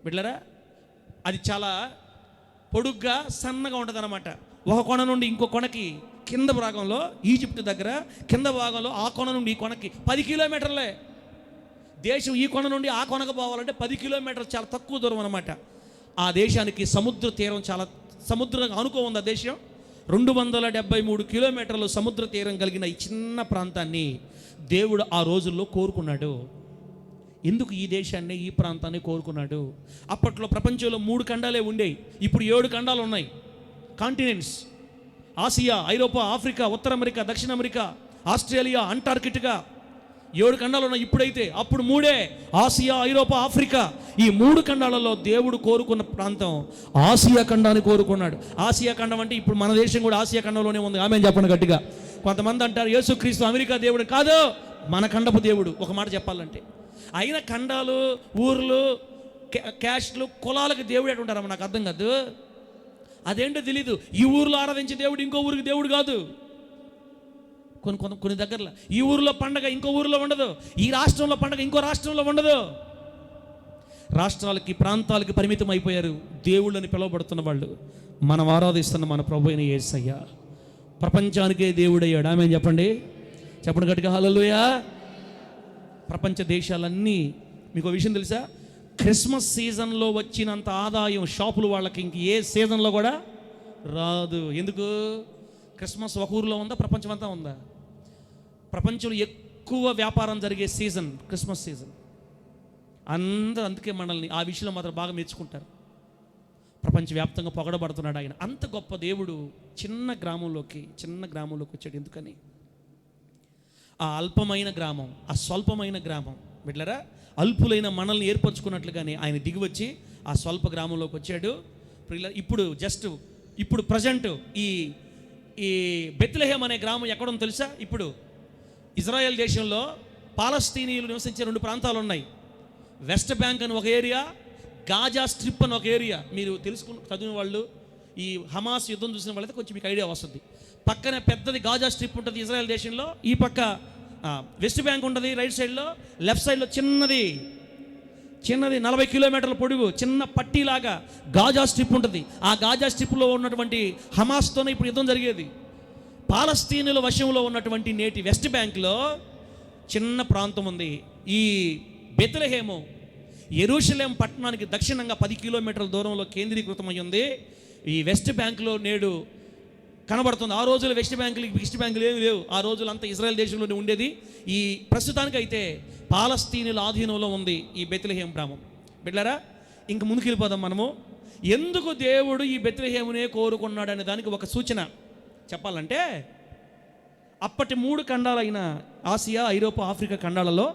బిడ్డలారా, అది చాలా పొడుగ్గా సన్నగా ఉంటుంది అన్నమాట. ఒక కొన నుండి ఇంకో కొనకి కింద భాగంలో, ఈజిప్ట్ దగ్గర కింద భాగంలో ఆ కొన నుండి ఈ కొనకి 10 కిలోమీటర్లే దేశం. ఈ కొన నుండి ఆ కొనకు పోవాలంటే 10 కిలోమీటర్లు, చాలా తక్కువ దూరం అన్నమాట. ఆ దేశానికి సముద్ర తీరం, చాలా సముద్రం ఆనుకో ఉంది ఆ దేశం. 273 కిలోమీటర్లు సముద్ర తీరం కలిగిన ఈ చిన్న ప్రాంతాన్ని దేవుడు ఆ రోజుల్లో కోరుకున్నాడు. ఎందుకు ఈ దేశాన్ని, ఈ ప్రాంతాన్ని కోరుకున్నాడు? అప్పట్లో ప్రపంచంలో 3 ఖండాలే ఉండేవి, ఇప్పుడు 7 ఖండాలు ఉన్నాయి. కాంటినెంట్స్: ఆసియా, ఐరోపా, ఆఫ్రికా, ఉత్తర అమెరికా, దక్షిణ అమెరికా, ఆస్ట్రేలియా, అంటార్కిటికా. 7 ఖండాలు ఉన్నాయి ఇప్పుడైతే. అప్పుడు 3, ఆసియా, ఐరోపా, ఆఫ్రికా. ఈ 3 ఖండాలలో దేవుడు కోరుకున్న ప్రాంతం ఆసియా ఖండాన్ని కోరుకున్నాడు. ఆసియా ఖండం అంటే ఇప్పుడు మన దేశం కూడా ఆసియా ఖండంలోనే ఉంది. ఆమేన్ చెప్పండి గట్టిగా. కొంతమంది అంటారు యేసుక్రీస్తు అమెరికా దేవుడు కాదు, మన ఖండపు దేవుడు. ఒక మాట చెప్పాలంటే అయిన ఖండాలు, ఊర్లు, క్యాస్ట్లు, కులాలకు దేవుడు ఎటు ఉంటారమ్మా నాకు అర్థం కాదు. అదేంటో తెలీదు. ఈ ఊరిలో ఆరాధించే దేవుడు ఇంకో ఊరికి దేవుడు కాదు. కొన్ని దగ్గరలో ఈ ఊరిలో పండగ ఇంకో ఊరిలో ఉండదు, ఈ రాష్ట్రంలో పండగ ఇంకో రాష్ట్రంలో ఉండదు. రాష్ట్రాలకి, ప్రాంతాలకి పరిమితం అయిపోయారు దేవుళ్ళని పిలువబడుతున్న వాళ్ళు. మనం ఆరాధిస్తున్న మన ప్రభు అయిన యేసయ్య ప్రపంచానికే దేవుడయ్యాడు. ఆమేన్ చెప్పండి, చెప్పండి గట్టిగా హల్లెలూయా. ప్రపంచ దేశాలన్నీ, మీకు విషయం తెలుసా, క్రిస్మస్ సీజన్లో వచ్చినంత ఆదాయం షాపులు వాళ్ళకి ఇంక ఏ సీజన్లో కూడా రాదు. ఎందుకు? క్రిస్మస్ ఒక ఊరిలో ఉందా, ప్రపంచం అంతా ఉందా? ప్రపంచంలో ఎక్కువ వ్యాపారం జరిగే సీజన్ క్రిస్మస్ సీజన్. అందరూ అందుకే మనల్ని ఆ విషయంలో మాత్రం బాగా మెచ్చుకుంటారు. ప్రపంచవ్యాప్తంగా పొగడబడుతున్నాడు ఆయన. అంత గొప్ప దేవుడు చిన్న గ్రామంలోకి వచ్చాడు. ఎందుకని? ఆ అల్పమైన గ్రామం, ఆ స్వల్పమైన గ్రామం, బిడ్డలారా, అల్పులైన మనల్ని ఏర్పరచుకున్నట్లుగానే ఆయన దిగివచ్చి ఆ స్వల్ప గ్రామంలోకి వచ్చాడు. ఇప్పుడు ప్రజెంట్ ఈ బెత్లెహేమ్ అనే గ్రామం ఎక్కడుందో తెలుసా? ఇప్పుడు ఇజ్రాయెల్ దేశంలో పాలస్తీనీయులు నివసించే 2 ప్రాంతాలు ఉన్నాయి. వెస్ట్ బ్యాంక్ అని ఒక ఏరియా, గాజా స్ట్రిప్ అని ఒక ఏరియా. మీరు చదివిన వాళ్ళు, ఈ హమాస్ యుద్ధం చూసిన వాళ్ళైతే కొంచెం మీకు ఐడియా వస్తుంది. పక్కనే పెద్దది గాజా స్ట్రిప్ ఉంటుంది ఇజ్రాయెల్ దేశంలో, ఈ పక్క వెస్ట్ బ్యాంక్ ఉంటుంది రైట్ సైడ్లో, లెఫ్ట్ సైడ్లో చిన్నది 40 కిలోమీటర్ల పొడుగు చిన్న పట్టీలాగా గాజా స్ట్రిప్ ఉంటుంది. ఆ గాజా స్ట్రిప్లో ఉన్నటువంటి హమాస్తోనే ఇప్పుడు యుద్ధం జరిగేది. పాలస్తీనుల వశంలో ఉన్నటువంటి నేటి వెస్ట్ బ్యాంక్లో చిన్న ప్రాంతం ఉంది. ఈ బెత్లెహేము యెరూషలేం పట్టణానికి దక్షిణంగా 10 కిలోమీటర్ల దూరంలో కేంద్రీకృతమై ఉంది. ఈ వెస్ట్ బ్యాంక్లో నేడు కనబడుతుంది. ఆ రోజులు వెస్ట్ బ్యాంకులు ఏమి లేవు. ఆ రోజులు అంతా ఇజ్రాయెల్ దేశంలోనే ఉండేది. ఈ ప్రస్తుతానికి అయితే పాలస్తీనుల ఆధీనంలో ఉంది ఈ బెత్లెహేం గ్రామం. బిడ్డలారా, ఇంక ముందుకు వెళ్ళిపోదాం మనము. ఎందుకు దేవుడు ఈ బెత్లెహేమునే కోరుకున్నాడు అనే దానికి ఒక సూచన చెప్పాలంటే, అప్పటి 3 ఖండాలైన ఆసియా, ఐరోపా, ఆఫ్రికా ఖండాలలో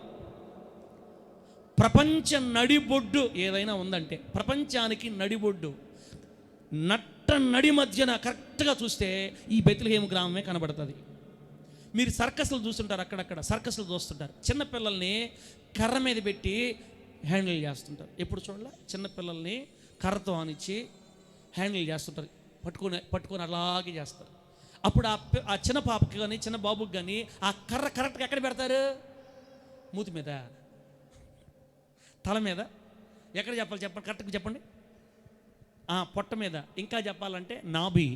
ప్రపంచ నడిబొడ్డు ఏదైనా ఉందంటే, ప్రపంచానికి నడిబొడ్డు, నడి మధ్యన కరెక్ట్గా చూస్తే ఈ బెత్లెహేము గ్రామమే కనబడుతుంది. మీరు సర్కస్లు చూస్తుంటారు, అక్కడక్కడ సర్కస్లు చూస్తుంటారు. చిన్నపిల్లల్ని కర్ర మీద పెట్టి హ్యాండిల్ చేస్తుంటారు. ఎప్పుడు చూడాల? చిన్నపిల్లల్ని కర్రతో ఆనిచ్చి హ్యాండిల్ చేస్తుంటారు, పట్టుకొని అలాగే చేస్తారు. అప్పుడు ఆ చిన్న పాపకి కానీ చిన్న బాబుకి కానీ ఆ కర్ర కరెక్ట్గా ఎక్కడ పెడతారు? మూతి మీద, తల మీద, ఎక్కడ చెప్పాలి చెప్పండి, కరెక్ట్గా చెప్పండి. పొట్ట మీద, ఇంకా చెప్పాలంటే నాభి,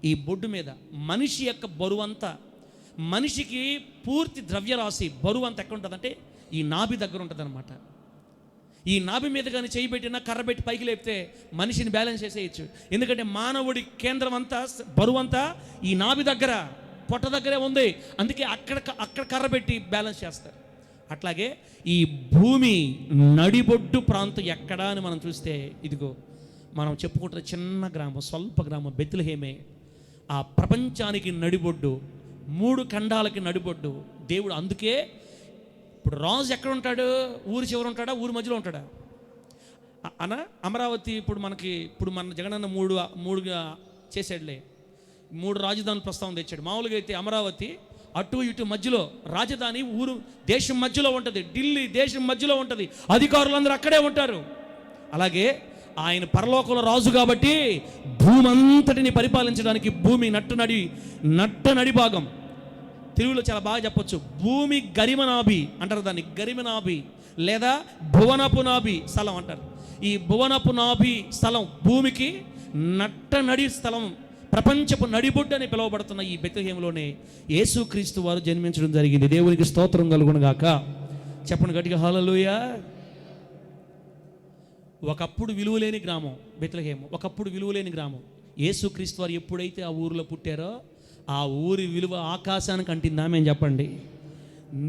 ఈ బొడ్డు మీద. మనిషి యొక్క బరువంతా, మనిషికి పూర్తి ద్రవ్యరాశి బరువు అంతా ఎక్కడ ఉంటుందంటే ఈ నాభి దగ్గర ఉంటుంది అనమాట. ఈ నాభి మీద కానీ చేయి పెట్టినా, కర్ర పెట్టి పైకి లేపితే మనిషిని బ్యాలెన్స్ చేసేయచ్చు. ఎందుకంటే మానవుడి కేంద్రం అంతా, బరువంతా ఈ నాభి దగ్గర, పొట్ట దగ్గరే ఉంది. అందుకే అక్కడ కర్ర పెట్టి బ్యాలెన్స్ చేస్తారు. అట్లాగే ఈ భూమి నడిబొడ్డు ప్రాంతం ఎక్కడా అని మనం చూస్తే, ఇదిగో మనం చెప్పుకుంటున్న చిన్న గ్రామం, స్వల్ప గ్రామం బెత్లెహేమే. ఆ ప్రపంచానికి నడిబొడ్డు, 3 ఖండాలకి నడిబొడ్డు దేవుడు. అందుకే ఇప్పుడు రాజు ఎక్కడ ఉంటాడు? ఊరి చివర ఉంటాడా, ఊరి మధ్యలో ఉంటాడా? అమరావతి ఇప్పుడు మన జగనన్న మూడుగా చేసాడులే, 3 రాజధానుల ప్రస్తావన తెచ్చాడు. మామూలుగా అయితే అమరావతి అటు ఇటు మధ్యలో, రాజధాని ఊరు దేశం మధ్యలో ఉంటుంది, ఢిల్లీ దేశం మధ్యలో ఉంటుంది, అధికారులందరూ అక్కడే ఉంటారు. అలాగే ఆయన పరలోకంలో రాజు కాబట్టి భూమి అంతటిని పరిపాలించడానికి భూమి నడి భాగం, తెలుగులో చాలా బాగా చెప్పొచ్చు, భూమి గరిమనాభి అంటారు దాన్ని, గరిమనాభి లేదా భువనపు నాభి స్థలం అంటారు. ఈ భువనపు నాభి స్థలం, భూమికి నడి స్థలం, ప్రపంచపు నడిబొడ్డు అని పిలువబడుతున్న ఈ బెత్లెహేములోనే యేసుక్రీస్తు వారు జన్మించడం జరిగింది. దేవునికి స్తోత్రం కలుగును గాక. చెప్పండి గట్టిగా హల్లెలూయా. ఒకప్పుడు విలువలేని గ్రామం బెత్లెహేము, ఒకప్పుడు విలువలేని గ్రామం. యేసుక్రీస్తు వారు ఎప్పుడైతే ఆ ఊరిలో పుట్టారో ఆ ఊరి విలువ ఆకాశానికి అంటిందా? మేము చెప్పండి.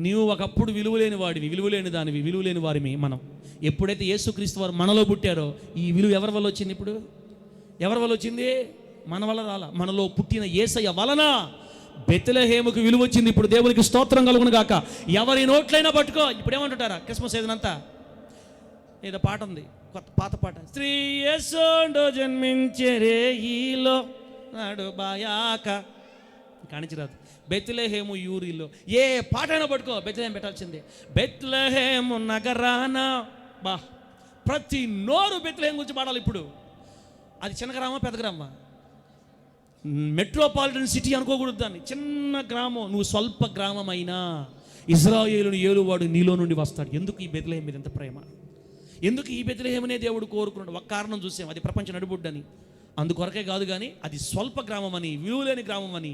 నీవు ఒకప్పుడు విలువలేని వాడివి, విలువలేని దానివి, విలువలేని వారిమి మనం. ఎప్పుడైతే యేసుక్రీస్తు వారు మనలో పుట్టారో ఈ విలువ ఎవరి వల్ల వచ్చింది? ఇప్పుడు ఎవరి వల్ల వచ్చింది? మన వల్ల రాలా, మనలో పుట్టిన యేసయ్య వలన బెత్లెహేముకు విలువ వచ్చింది. ఇప్పుడు దేవునికి స్తోత్రం కలుగును గాక. ఎవరి నోట్లైనా పట్టుకో. ఇప్పుడు ఏమంటుంటారా క్రిస్మస్ సీజన్ అంతా? ఏదో పాట ఉంది, పాత పాట, స్త్రీ యేసుండు జన్మించే రే ఈలో నాడు బాయాక. కానించి రాదు. బెత్లెహేము యూరిలో ఏ పాట అయినా పట్టుకో, బెత్లెహేం పెట్టాల్సిందే. బెత్లెహేము నగరాన, బా ప్రతి నోరు బెత్లెహేం గురించి పాడాలి. ఇప్పుడు అది చిన్న గ్రామం, పెద్ద గ్రామం, మెట్రోపాలిటన్ సిటీ అనుకోకూడదు దాన్ని. చిన్న గ్రామం. నువ్వు స్వల్ప గ్రామం అయినా ఇజ్రాయేలును ఏలువాడు నీలో నుండి వస్తాడు. ఎందుకు ఈ బెత్లెహేం మీద ఎంత ప్రేమ? ఎందుకు ఈ బెత్లెహేమనే దేవుడు కోరుకున్నాడు? ఒక కారణం చూసాం, అది ప్రపంచ నడిబొడ్డని. అందుకొరకే కాదు, కానీ అది స్వల్ప గ్రామం అని, విలువలేని గ్రామం అని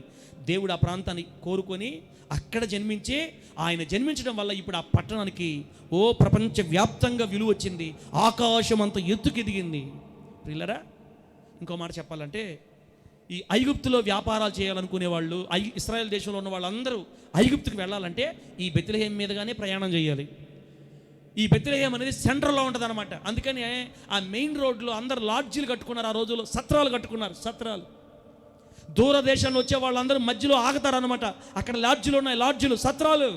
దేవుడు ఆ ప్రాంతాన్ని కోరుకొని అక్కడ జన్మించి, ఆయన జన్మించడం వల్ల ఇప్పుడు ఆ పట్టణానికి ప్రపంచ వ్యాప్తంగా విలువ వచ్చింది. ఆకాశం అంత ఎత్తుకెదిగింది. పిల్లరా, ఇంకో మాట చెప్పాలంటే, ఈ ఐగుప్తులో వ్యాపారాలు చేయాలనుకునే వాళ్ళు, ఇశ్రాయేల్ దేశంలో ఉన్న వాళ్ళందరూ ఐగుప్తుకు వెళ్ళాలంటే ఈ బెత్లెహేం మీదుగానే ప్రయాణం చేయాలి. ఈ బెత్లెహేం అనేది సెంటర్లో ఉంటుంది అనమాట. అందుకని ఆ మెయిన్ రోడ్లో అందరు లాడ్జీలు కట్టుకున్నారు. ఆ రోజుల్లో సత్రాలు కట్టుకున్నారు. సత్రాలు దూరదేశంలో వచ్చే వాళ్ళందరూ మధ్యలో ఆగుతారు అనమాట. అక్కడ లాడ్జీలు ఉన్నాయి, లాడ్జీలు, సత్రాలు.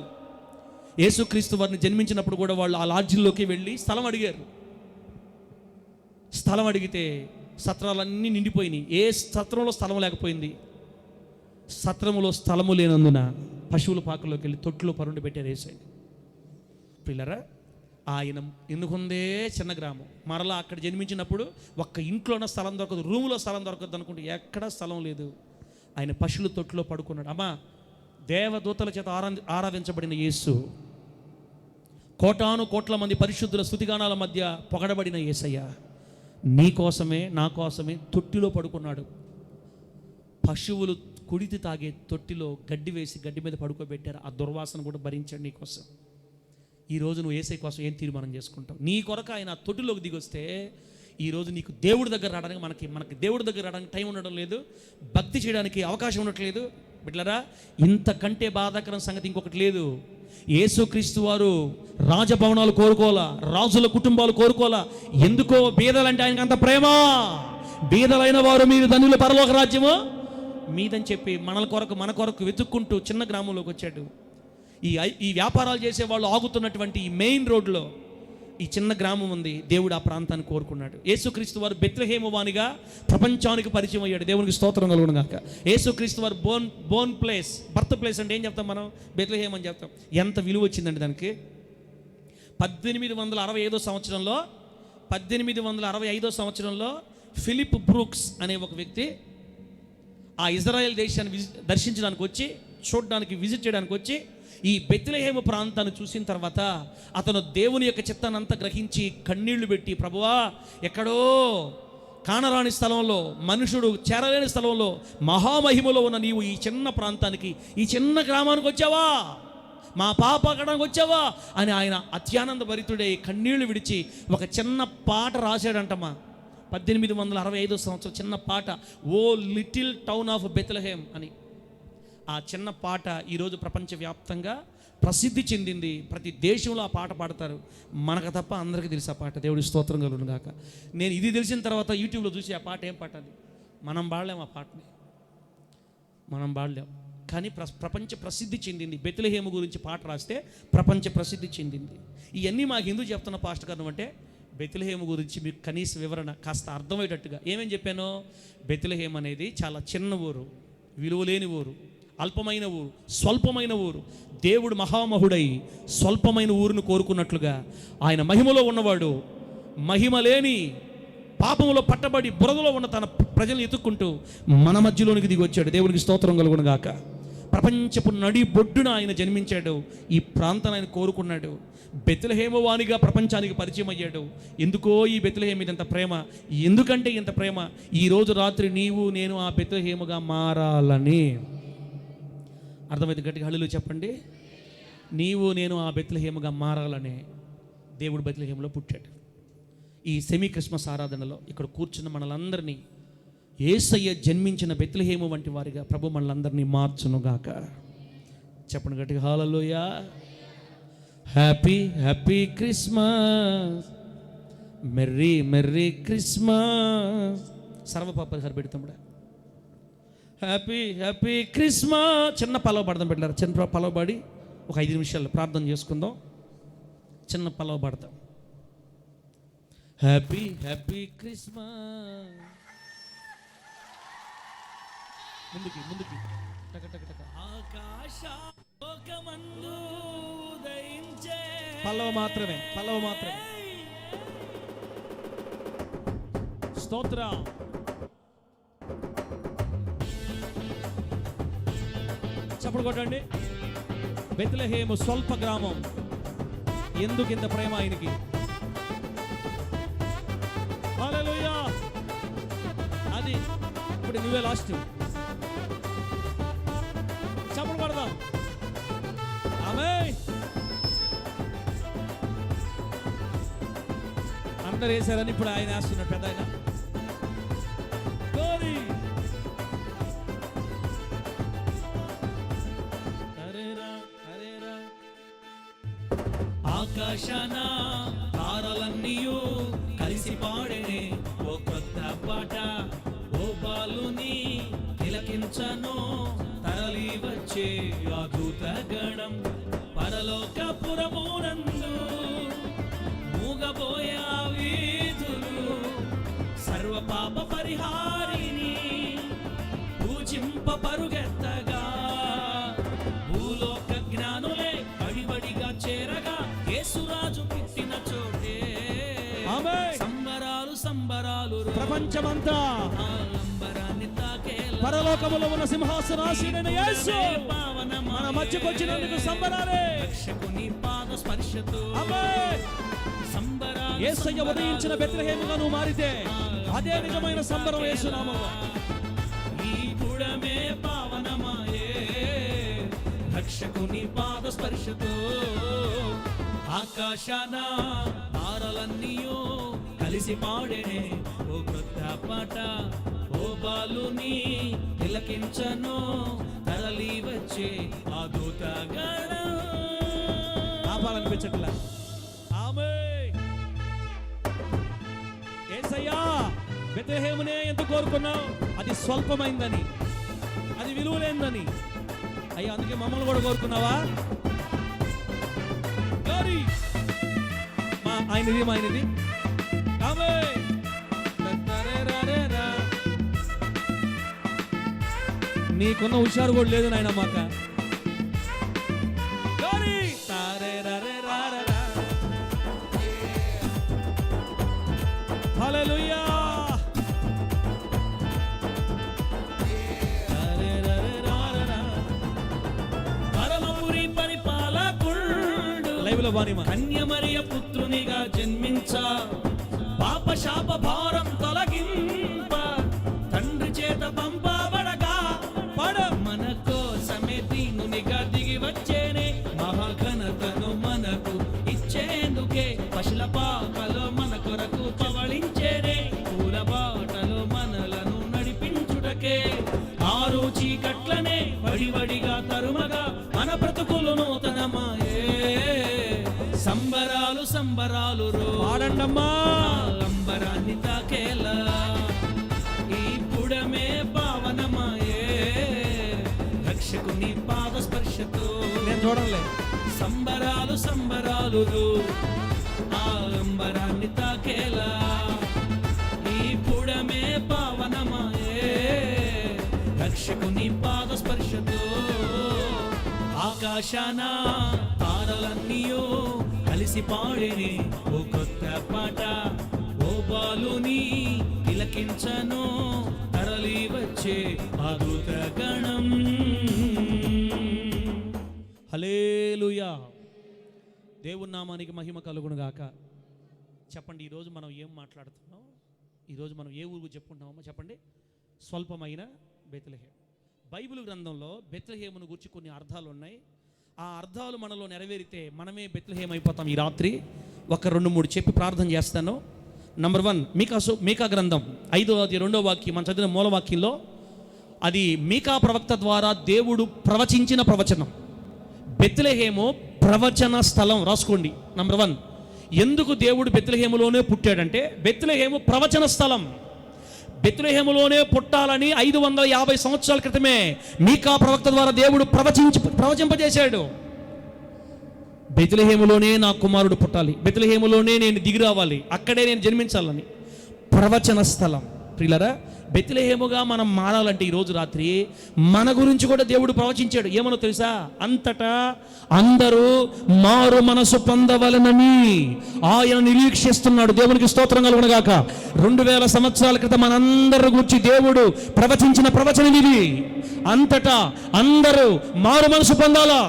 యేసుక్రీస్తు వారిని జన్మించినప్పుడు కూడా వాళ్ళు ఆ లాడ్జీల్లోకి వెళ్ళి స్థలం అడిగారు. స్థలం అడిగితే సత్రాలన్నీ నిండిపోయినాయి. ఏ సత్రంలో స్థలం లేకపోయింది. సత్రములో స్థలము లేనందున పశువుల పాకలోకి వెళ్ళి తొట్టులో పరుండి పెట్టారు యేసయ్య. పిల్లరా, ఆయన ఎందుకుందే చిన్న గ్రామం. మరలా అక్కడ జన్మించినప్పుడు ఒక్క ఇంట్లోనే స్థలం దొరకదు, రూములో స్థలం దొరకదు అనుకుంటే ఎక్కడా స్థలం లేదు. ఆయన పశువుల తొట్టులో పడుకున్నాడు. అమ్మా, దేవదూతల చేత ఆరాధించబడిన యేసు, కోటాను కోట్ల మంది పరిశుద్ధుల స్తుతిగానాల మధ్య పొగడబడిన యేసయ్య నీ కోసమే, నా కోసమే తొట్టిలో పడుకున్నాడు. పశువులు కుడితి తాగే తొట్టిలో గడ్డి వేసి గడ్డి మీద పడుకోబెట్టారు. ఆ దుర్వాసన కూడా భరించాడు నీ కోసం. ఈరోజు నువ్వు యేసయ్య కోసం ఏం తీర్మానం చేసుకుంటావు? నీ కొరకు ఆయన తొట్టిలోకి దిగొస్తే ఈరోజు నీకు దేవుడి దగ్గర రావడానికి, మనకి దేవుడి దగ్గర రావడానికి టైం ఉండడం లేదు, భక్తి చేయడానికి అవకాశం ఉండట్లేదు. బిడ్డలారా, ఇంతకంటే బాధాకరం సంగతి ఇంకొకటి లేదు. యేసుక్రీస్తు వారు రాజభవనాలు కోరుకోవాలా, రాజుల కుటుంబాలు కోరుకోవాలా. ఎందుకో? బీదలంటే ఆయనకు అంత ప్రేమ. బీదలైన వారు మీరు ధనుల పరలోక రాజ్యము మీదని చెప్పి మన కొరకు వెతుక్కుంటూ చిన్న గ్రామంలోకి వచ్చాడు. ఈ వ్యాపారాలు చేసే వాళ్ళు ఆగుతున్నటువంటి ఈ మెయిన్ రోడ్లో ఈ చిన్న గ్రామం ఉంది. దేవుడు ఆ ప్రాంతాన్ని కోరుకున్నాడు. యేసుక్రీస్తు వారు బెత్లెహేము వానిగా ప్రపంచానికి పరిచయం అయ్యాడు. దేవునికి స్తోత్రం కలుగును గాక. యేసుక్రీస్తు వారు బోర్న్ ప్లేస్, బర్త్ ప్లేస్ అంటే ఏం చెప్తాం మనం? బెత్లెహేం అని చెప్తాం. ఎంత విలువ వచ్చిందండి దానికి. 1865 సంవత్సరంలో 1865 సంవత్సరంలో ఫిలిప్ బ్రూక్స్ అనే ఒక వ్యక్తి ఆ ఇజ్రాయెల్ దేశాన్ని దర్శించడానికి వచ్చి, చూడడానికి, విజిట్ చేయడానికి వచ్చి ఈ బెత్లెహేము ప్రాంతాన్ని చూసిన తర్వాత అతను దేవుని యొక్క చిత్తాన్ని అంతా గ్రహించి కన్నీళ్లు పెట్టి, ప్రభువా, ఎక్కడో కానరాని స్థలంలో, మనుషుడు చేరలేని స్థలంలో, మహామహిమలో ఉన్న నీవు ఈ చిన్న ప్రాంతానికి, ఈ చిన్న గ్రామానికి వచ్చావా? మా పాప అక్కడానికి వచ్చావా అని ఆయన అత్యానంద భరితుడై కన్నీళ్లు విడిచి ఒక చిన్న పాట రాశాడంటమ్మా. 1865 సంవత్సరం చిన్న పాట, ఓ లిటిల్ టౌన్ ఆఫ్ బెత్లెహేం అని. ఆ చిన్న పాట ఈరోజు ప్రపంచవ్యాప్తంగా ప్రసిద్ధి చెందింది. ప్రతి దేశంలో ఆ పాట పాడతారు. మనకు తప్ప అందరికీ తెలుసు ఆ పాట. దేవుడి స్తోత్రం కలుగును గాక. నేను ఇది తెలిసిన తర్వాత యూట్యూబ్లో చూసి ఆ పాట ఏం పాట అది, మనం పాడలేం. ఆ పాటని మనం పాడలేం. కానీ ప్రపంచ ప్రసిద్ధి చెందింది. బెత్లెహేము గురించి పాట రాస్తే ప్రపంచ ప్రసిద్ధి చెందింది. ఇవన్నీ మాకు ఎందుకు చెప్తున్న పాస్టర్ గారు అంటే, బెత్లెహేము గురించి మీకు కనీస వివరణ కాస్త అర్థమయ్యేటట్టుగా. ఏమేం చెప్పానో, బెత్లెహేం అనేది చాలా చిన్న ఊరు, విలువలేని ఊరు, అల్పమైన ఊరు, స్వల్పమైన ఊరు. దేవుడు మహామహుడై స్వల్పమైన ఊరును కోరుకున్నట్లుగా ఆయన మహిమలో ఉన్నవాడు మహిమ లేని పాపములో పట్టబడి బురదలో ఉన్న తన ప్రజలను ఎత్తుక్కుంటూ మన మధ్యలోనికి దిగి వచ్చాడు. దేవునికి స్తోత్రం కలుగును గాక. ప్రపంచపు నడి బొడ్డున ఆయన జన్మించాడు. ఈ ప్రాంతాన్ని ఆయన కోరుకున్నాడు. బెత్లెహేము వానిగా ప్రపంచానికి పరిచయం అయ్యాడు. ఎందుకో ఈ బెత్లెహేం మీద ఇంత ప్రేమ. ఎందుకంటే ఇంత ప్రేమ, ఈరోజు రాత్రి నీవు నేను ఆ బెత్లెహేముగా మారాలని. అర్థమైతే గట్టిగా హల్లెలూయా చెప్పండి. నీవు నేను ఆ బెత్లెహేముగా మారాలనే దేవుడు బెత్లెహేములో పుట్టాడు. ఈ సెమీ క్రిస్మస్ ఆరాధనలో ఇక్కడ కూర్చున్న మనలందరినీ యేసయ్య జన్మించిన బెత్లెహేము వంటి వారిగా ప్రభు మనలందరినీ మార్చునుగాక. చెప్పండి గట్టిగా hallelujah. Happy happy Christmas, merry merry Christmas. సర్వపాపరిహార పెడతాం. Happy happy Christmas. చిన్న పలవ పడదాం పెట్టారు. చిన్న పలవ పాడి ఒక 5 నిమిషాలు ప్రార్థన చేసుకుందాం. చిన్న పలవ పడతాం. Happy happy Christmas. ముందుకి ఆకాశలోకమందు ఉదయించే పల్లవ మాత్రమే స్తోత్రం. చప్పుడు కొట్టండి. బెత్లెహేము స్వల్ప గ్రామం, ఎందుకు ఇంత ప్రేమ ఆయనకి? హల్లెలూయా. అది ఇప్పుడు నువ్వే లాస్ట్. చప్పుడు కొడదాం. ఆమేన్. అందరు వేశారని ఇప్పుడు ఆయన వేస్తున్నాడు, పెద్ద ఆయన. ఆకాశాన తారలన్నీయు కలిసి పాడేనే ఓ కొత్త పాట. ఓ బాలుని తిలకించను తరలి వచ్చే అద్భుత గణం. పరలోకపురమునందు మూగబోయే ఆ వీధులు సర్వ పాప పరిహారిని పూజింప పరుగెత్తగా భూలోక జ్ఞానులే అడివడిగా చేరగా యేసురాజు పుట్టిన చోటే సంబరాలు ప్రపంచమంతా అంబరాన్ని తాకే పరలోకములో ఉన్న సింహాసనాసీనుడైన యేసు మన మధ్యకు వచ్చినందుకు సంబరాలే. రక్షకుని పాద స్పర్శతో సంబరాలు. యేసయ్య ఉదయించిన బెత్లెహేముగా నువ్వు మారితే అదే నిజమైన సంబరం యేసునామములో. ఈ గుడమే పావనమాయే రక్షకుని పాద స్పర్శతో. ఆకాశాన తారలన్నీయో కలిసి పాడేనే ఓ కొత్త పాట. ఓ బాలుని తిలకించను తరలి వచ్చే ఆ దూత గణం. ఆపాలనిపించట్లా. ఆమేన్. యేసయ్యా బెత్లెహేమునే ఎందుకు కోరుకున్నావు? అది స్వల్పమైందని, అది విలువలేందని. అయ్యా అందుకే మమ్మల్ని కూడా కోరుకున్నావా? ఆయనది నీకున్న హుషారు కూడా లేదు నాయన మాక. హల్లెలూయా. పరమపురి పరిపాలకుడు లైవ్లో బానిమా కన్యమరియ పుత్రునిగా జన్మించ పాప శాప భారం తొలగింప తండ్రి చేత పంపబడగా మన కోసమే దీనునిగా దిగి వచ్చేనే. మహాఘనతను మనకు ఇచ్చేందుకే పశుల పాకలో మన కొరకు పవళించేనే. పూల బాటలో మనలను నడిపించుటకే ఆరు చీకట్లనే వడివడిగా తరుమగా మన బ్రతుకులు నూతనమాయే. సంబరాలు సంబరాలు పాడండమ్మా. అంబరాన్ని తాకేలా ఈ పుడమే పావనమాయే రక్షకుని పాద స్పర్శతో. నేను చూడలే. సంబరాలు సంబరాలు ఆ అంబరాన్ని తాకేలా ఈ పుడమే పావనమాయే రక్షకుని పాద స్పర్శతో. ఆకాశాన తారలన్నీయో కలిసి పాడేనే ఓ కొత్త పాట. ఓ బాలుని తిలకించను తరలి వచ్చే అద్భుత గణం. హల్లెలూయా. దేవుని నామానికి మహిమ కలుగును గాక. చెప్పండి, ఈరోజు మనం ఏం మాట్లాడుతున్నాం? ఈరోజు మనం ఏ ఊరు చెప్పుకుంటున్నామో చెప్పండి. స్వల్పమైన బెత్లెహేము. బైబిల్ గ్రంథంలో బెత్లెహేమును గురించి కొన్ని అర్థాలు ఉన్నాయి. ఆ అర్థాలు మనలో నెరవేరితే మనమే బెత్లెహేము అయిపోతాం. ఈ రాత్రి ఒక 2-3 చెప్పి ప్రార్థన చేస్తాను. నంబర్ 1 మీకా గ్రంథం 5:2 వాక్యం మనం చదివిన మూలవాక్యంలో అది మీకా ప్రవక్త ద్వారా దేవుడు ప్రవచించిన ప్రవచనం. బెత్లెహేము ప్రవచన స్థలం. రాసుకోండి. నంబర్ 1, ఎందుకు దేవుడు బెత్లెహేములోనే పుట్టాడంటే బెత్లెహేము ప్రవచన స్థలం. బెత్లెహేములోనే పుట్టాలని 550 సంవత్సరాల క్రితమే మీకా ప్రవక్త ద్వారా దేవుడు ప్రవచింపజేశాడు. బెత్లెహేములోనే నా కుమారుడు పుట్టాలి, బెత్లెహేములోనే నేను దిగి రావాలి, అక్కడే నేను జన్మించాలని. ప్రవచన స్థలం. ప్రియులారా, బెత్లెహేముగా మనం మారాలంటే ఈరోజు రాత్రి మన గురించి కూడా దేవుడు ప్రవచించాడు. ఏమనో తెలుసా? అంతటా అందరూ మారు మనసు పొందవలనని ఆయన నిరీక్షిస్తున్నాడు. దేవునికి స్తోత్రం కలుగునుగాక. 2000 సంవత్సరాల క్రితం మనందరి గురించి దేవుడు ప్రవచించిన ప్రవచనం ఇది. అంతటా అందరూ మారు మనసు పొందాలా.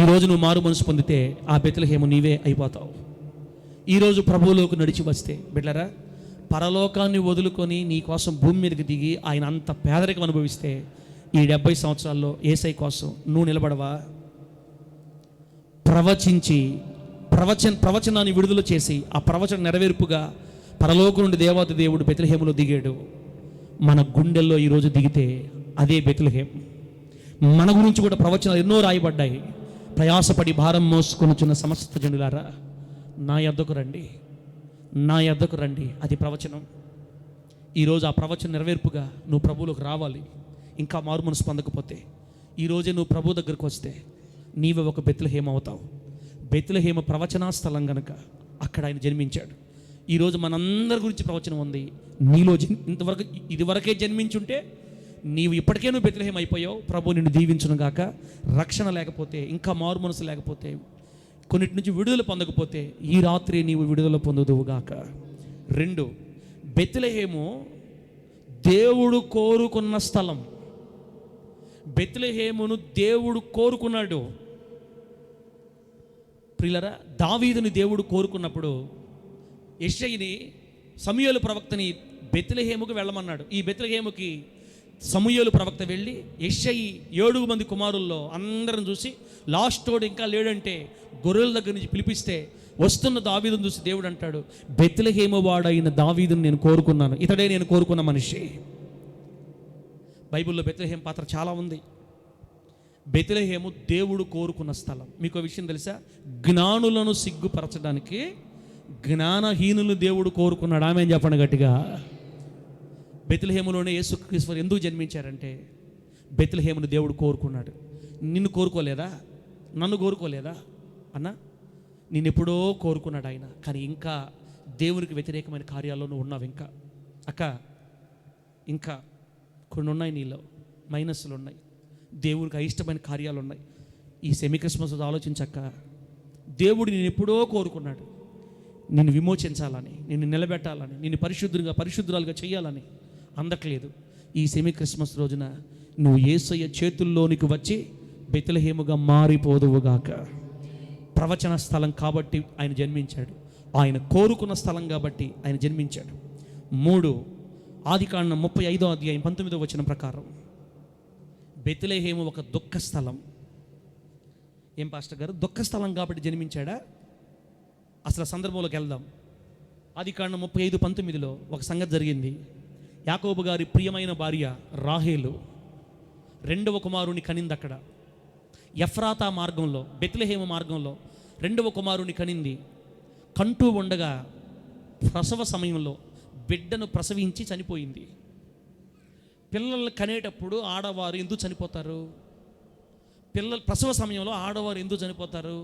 ఈరోజు నువ్వు మారు మనసు పొందితే ఆ బెత్లెహేము నీవే అయిపోతావు. ఈరోజు ప్రభువులోకి నడిచి వస్తే బిడ్డలారా, పరలోకాన్ని వదులుకొని నీ కోసం భూమి మీదకి దిగి ఆయన అంత పేదరికం అనుభవిస్తే ఈ 70 సంవత్సరాల్లో యేసయ్య కోసం నువ్వు నిలబడవా? ప్రవచించి ప్రవచనాన్ని విడుదల చేసి ఆ ప్రవచన నెరవేర్పుగా పరలోకం నుండి దేవాది దేవుడు బెత్లెహేములో దిగాడు. మన గుండెల్లో ఈరోజు దిగితే అదే బెత్లెహేం. మన గురించి కూడా ప్రవచనాలు ఎన్నో రాయబడ్డాయి. ప్రయాసపడి భారం మోసుకొనుచున్న సమస్త జనులారా, నా యొద్దకు రండి, నా యొద్దకు రండి. అది ప్రవచనం. ఈరోజు ఆ ప్రవచన నెరవేర్పుగా నువ్వు ప్రభువులోకి రావాలి. ఇంకా మారు మనసు పొందకపోతే ఈరోజే నువ్వు ప్రభు దగ్గరకు వస్తే నీవే ఒక బెత్లెహేం అవుతావు. బెత్లెహేమ ప్రవచనా స్థలం గనుక అక్కడ ఆయన జన్మించాడు. ఈరోజు మనందరి గురించి ప్రవచనం ఉంది. నీలో ఇంతవరకు ఇదివరకే జన్మించుంటే నీవు ఇప్పటికే నువ్వు బెత్లెహేం అయిపోయావు. ప్రభు నిన్ను దీవించును గాక. రక్షణ లేకపోతే, ఇంకా మారు మనసు లేకపోతే, కొన్నిటి నుంచి విడుదల పొందకపోతే ఈ రాత్రి నీవు విడుదల పొందుదువుగాక. 2, బెత్లెహేము దేవుడు కోరుకున్న స్థలం. బెత్లెహేమును దేవుడు కోరుకున్నాడు. ప్రియులరా, దావీదుని దేవుడు కోరుకున్నప్పుడు యెషయిని, సమూయేలు ప్రవక్తని బెత్లెహేముకు వెళ్ళమన్నాడు. ఈ బెత్లెహేముకి సమూయేలు ప్రవక్త వెళ్ళి యెషయి 7 మంది కుమారుల్లో అందరం చూసి లాస్టోడు ఇంకా లేడంటే గొర్రెల దగ్గర నుంచి పిలిపిస్తే వస్తున్న దావీదును చూసి దేవుడు అంటాడు, బెత్లెహేము వాడైన దావీదుని నేను కోరుకున్నాను. ఇతడే నేను కోరుకున్న మనిషి. బైబిల్లో బెత్లెహేం పాత్ర చాలా ఉంది. బెత్లెహేము దేవుడు కోరుకున్న స్థలం. మీకు విషయం తెలుసా? జ్ఞానులను సిగ్గుపరచడానికి జ్ఞానహీనులు దేవుడు కోరుకున్నాడు. ఆమె చెప్పండి గట్టిగా. బెత్లెహేములోనే యేసుక్రీస్తు ఎందుకు జన్మించారంటే బెత్లెహేమును దేవుడు కోరుకున్నాడు. నిన్ను కోరుకోలేదా? నన్ను కోరుకోలేదా అన్న? నిన్నెప్పుడో కోరుకున్నాడు ఆయన. కానీ ఇంకా దేవునికి వ్యతిరేకమైన కార్యాల్లో నువ్వు ఉన్నావు. ఇంకా అక్క, ఇంకా కొన్ని ఉన్నాయి నీలో, మైనస్లు ఉన్నాయి. దేవునికి అయిష్టమైన కార్యాలు ఉన్నాయి. ఈ సెమీ క్రిస్మస్ ఆలోచించక్క, దేవుడు నేను ఎప్పుడో కోరుకున్నాడు నిన్ను విమోచించాలని, నిన్ను నిలబెట్టాలని, నిన్ను పరిశుద్ధురాలుగా చేయాలని. అందట్లేదు. ఈ సెమీ క్రిస్మస్ రోజున నువ్వు యేసయ్య చేతుల్లోనికి వచ్చి బెత్లెహేముగా మారిపోదువుగాక. ప్రవచన స్థలం కాబట్టి ఆయన జన్మించాడు. ఆయన కోరుకున్న స్థలం కాబట్టి ఆయన జన్మించాడు. 3, ఆదికాండం 35వ అధ్యాయం 19వ వచనం ప్రకారం బెత్లెహేము ఒక దుఃఖ స్థలం. ఏం పాస్టర్ గారు, దుఃఖ స్థలం కాబట్టి జన్మించాడా? అసలు సందర్భంలోకి వెళ్దాం. ఆదికాండం 35:19లో ఒక సంగతి జరిగింది. యాకోబు గారి ప్రియమైన భార్య రాహేలు 2వ కుమారుని కనింది. అక్కడ ఎఫ్రాతా మార్గంలో, బెత్లెహేము మార్గంలో 2వ కుమారుని కనింది. కంటూ ఉండగా ప్రసవ సమయంలో బిడ్డను ప్రసవించి చనిపోయింది. పిల్లల్ని కనేటప్పుడు ఆడవారు ఎందుకు చనిపోతారు? ప్రసవ సమయంలో ఆడవారు ఎందుకు చనిపోతారు?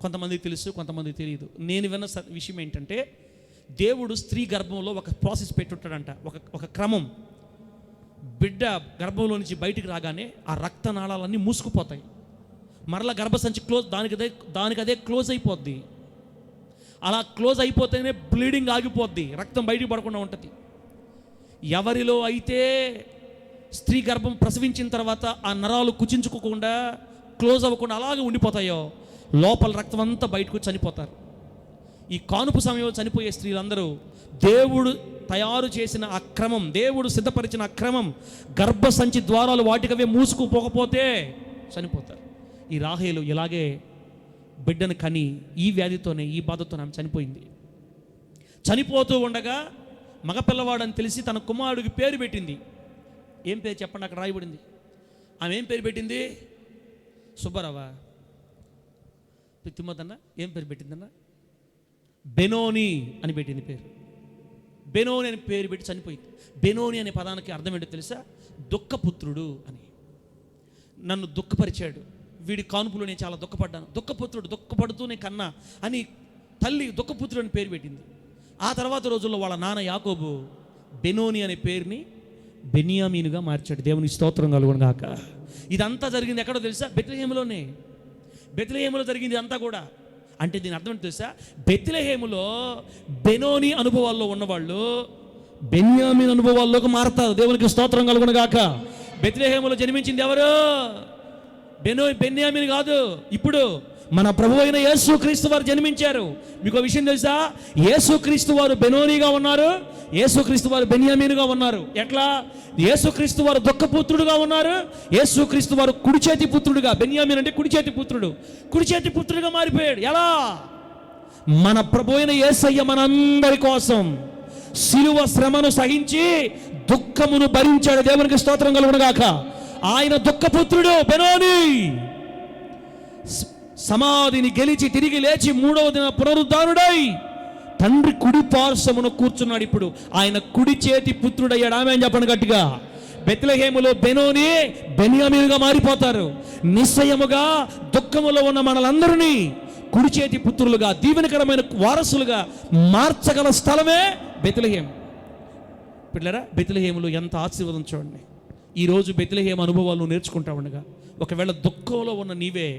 కొంతమందికి తెలుసు, కొంతమందికి తెలియదు. నేను విన్న విషయం ఏంటంటే, దేవుడు స్త్రీ గర్భంలో ఒక ప్రాసెస్ పెట్టుంటాడంట, ఒక క్రమం. బిడ్డ గర్భంలో నుంచి బయటికి రాగానే ఆ రక్తనాళాలన్నీ మూసుకుపోతాయి. మరలా గర్భసంచి దానికదే క్లోజ్ అయిపోద్ది. అలా క్లోజ్ అయిపోతేనే బ్లీడింగ్ ఆగిపోద్ది, రక్తం బయటికి పడకుండా ఉంటుంది. ఎవరిలో అయితే స్త్రీ గర్భం ప్రసవించిన తర్వాత ఆ నరాలు కుచించుకోకుండా క్లోజ్ అవ్వకుండా అలాగే ఉండిపోతాయో లోపల రక్తం అంతా బయటకు చనిపోతారు. ఈ కానుపు సమయంలో చనిపోయే స్త్రీలందరూ దేవుడు తయారు చేసిన ఆ క్రమం, దేవుడు సిద్ధపరిచిన ఆ క్రమం, గర్భసంచి ద్వారాలు వాటికవే మూసుకుపోకపోతే చనిపోతారు. ఈ రాహేలు ఇలాగే బిడ్డను కని ఈ వ్యాధితోనే, ఈ బాధతోనే ఆమె చనిపోయింది. చనిపోతూ ఉండగా మగపిల్లవాడని తెలిసి తన కుమారుడికి పేరు పెట్టింది. ఏం పేరు చెప్పండి? అక్కడ రాయబడింది. ఆమె ఏం పేరు పెట్టింది? సుబ్బారావా, తిమ్మదన్న ఏం పేరు పెట్టిందన్న? బెనోని అని పెట్టింది పేరు. బెనోని అని పేరు పెట్టి చనిపోయింది. బెనోని అనే పదానికి అర్థం ఏంటో తెలుసా? దుఃఖపుత్రుడు అని. నన్ను దుఃఖపరిచాడు, వీడి కానుపులో నేను చాలా దుఃఖపడ్డాను, దుఃఖపుత్రుడు, దుఃఖపడుతూనే కన్నా అని తల్లి దుఃఖపుత్రుడు అని పేరు పెట్టింది. ఆ తర్వాత రోజుల్లో వాళ్ళ నాన్న యాకోబు బెనోని అనే పేరుని బెన్యామీనుగా మార్చాడు. దేవునికి స్తోత్రం కలుగును గాక. ఇదంతా జరిగింది ఎక్కడో తెలుసా? బెత్లెహేములోనే. బెత్లెహేములో జరిగింది అంతా కూడా. అంటే దీని అర్థం ఏంటో తెలుసా? బెత్లెహేములో బెనోని అనుభవాల్లో ఉన్నవాళ్ళు బెన్యామీన్ అనుభవాల్లోకి మారతారు. దేవునికి స్తోత్రం కలుగును గాక. బెత్లెహేములో జన్మించింది ఎవరు? బెన్యామీన్ కాదు. ఇప్పుడు మన ప్రభు అయిన యేసుక్రీస్తు వారు జన్మించారు. మీకు ఒక విషయం తెలుసా? యేసుక్రీస్తు వారు బెనోనిగా ఉన్నారు, యేసుక్రీస్తు వారు బెన్యామీనుగా ఉన్నారు. ఎట్లా? యేసుక్రీస్తు వారు దుఃఖపుత్రుడుగా ఉన్నారు, యేసుక్రీస్తు వారు కుడి చేతి పుత్రుడుగా. బెన్యామీన్ అంటే కుడి చేతి పుత్రుడు, కుడి చేతి పుత్రుడుగా మారిపోయాడు. ఎలా? మన ప్రభు అయిన యేసయ్య మనందరి కోసం శిలువ శ్రమను సహించి దుఃఖమును భరించాడు. దేవునికి స్తోత్రం కలుగును గాక. ఆయన దుఃఖపుత్రుడు బెనోని. సమాధిని గెలిచి తిరిగి లేచి 3వ దిన పునరుద్ధానుడై తండ్రి కుడి పార్శ్వమున కూర్చున్నాడు. ఇప్పుడు ఆయన కుడి చేతి పుత్రుడయ్యాడు. ఆమె చెప్పండి గట్టిగా. బెత్లెహేములో బెనోని బెన్యామీనుగా మారిపోతారు. నిశ్చయముగా దుఃఖములో ఉన్న మనలందరినీ కుడి చేతి పుత్రులుగా, దీవెనకరమైన వారసులుగా మార్చగల స్థలమే బెత్లెహేం. పిల్లరా, బెత్లెహేములో ఎంత ఆశీర్వాదం చూడండి. ఈరోజు బెత్లెహేం అనుభవాలు నేర్చుకుంటా ఉండగా, ఒకవేళ దుఃఖంలో ఉన్న నీవే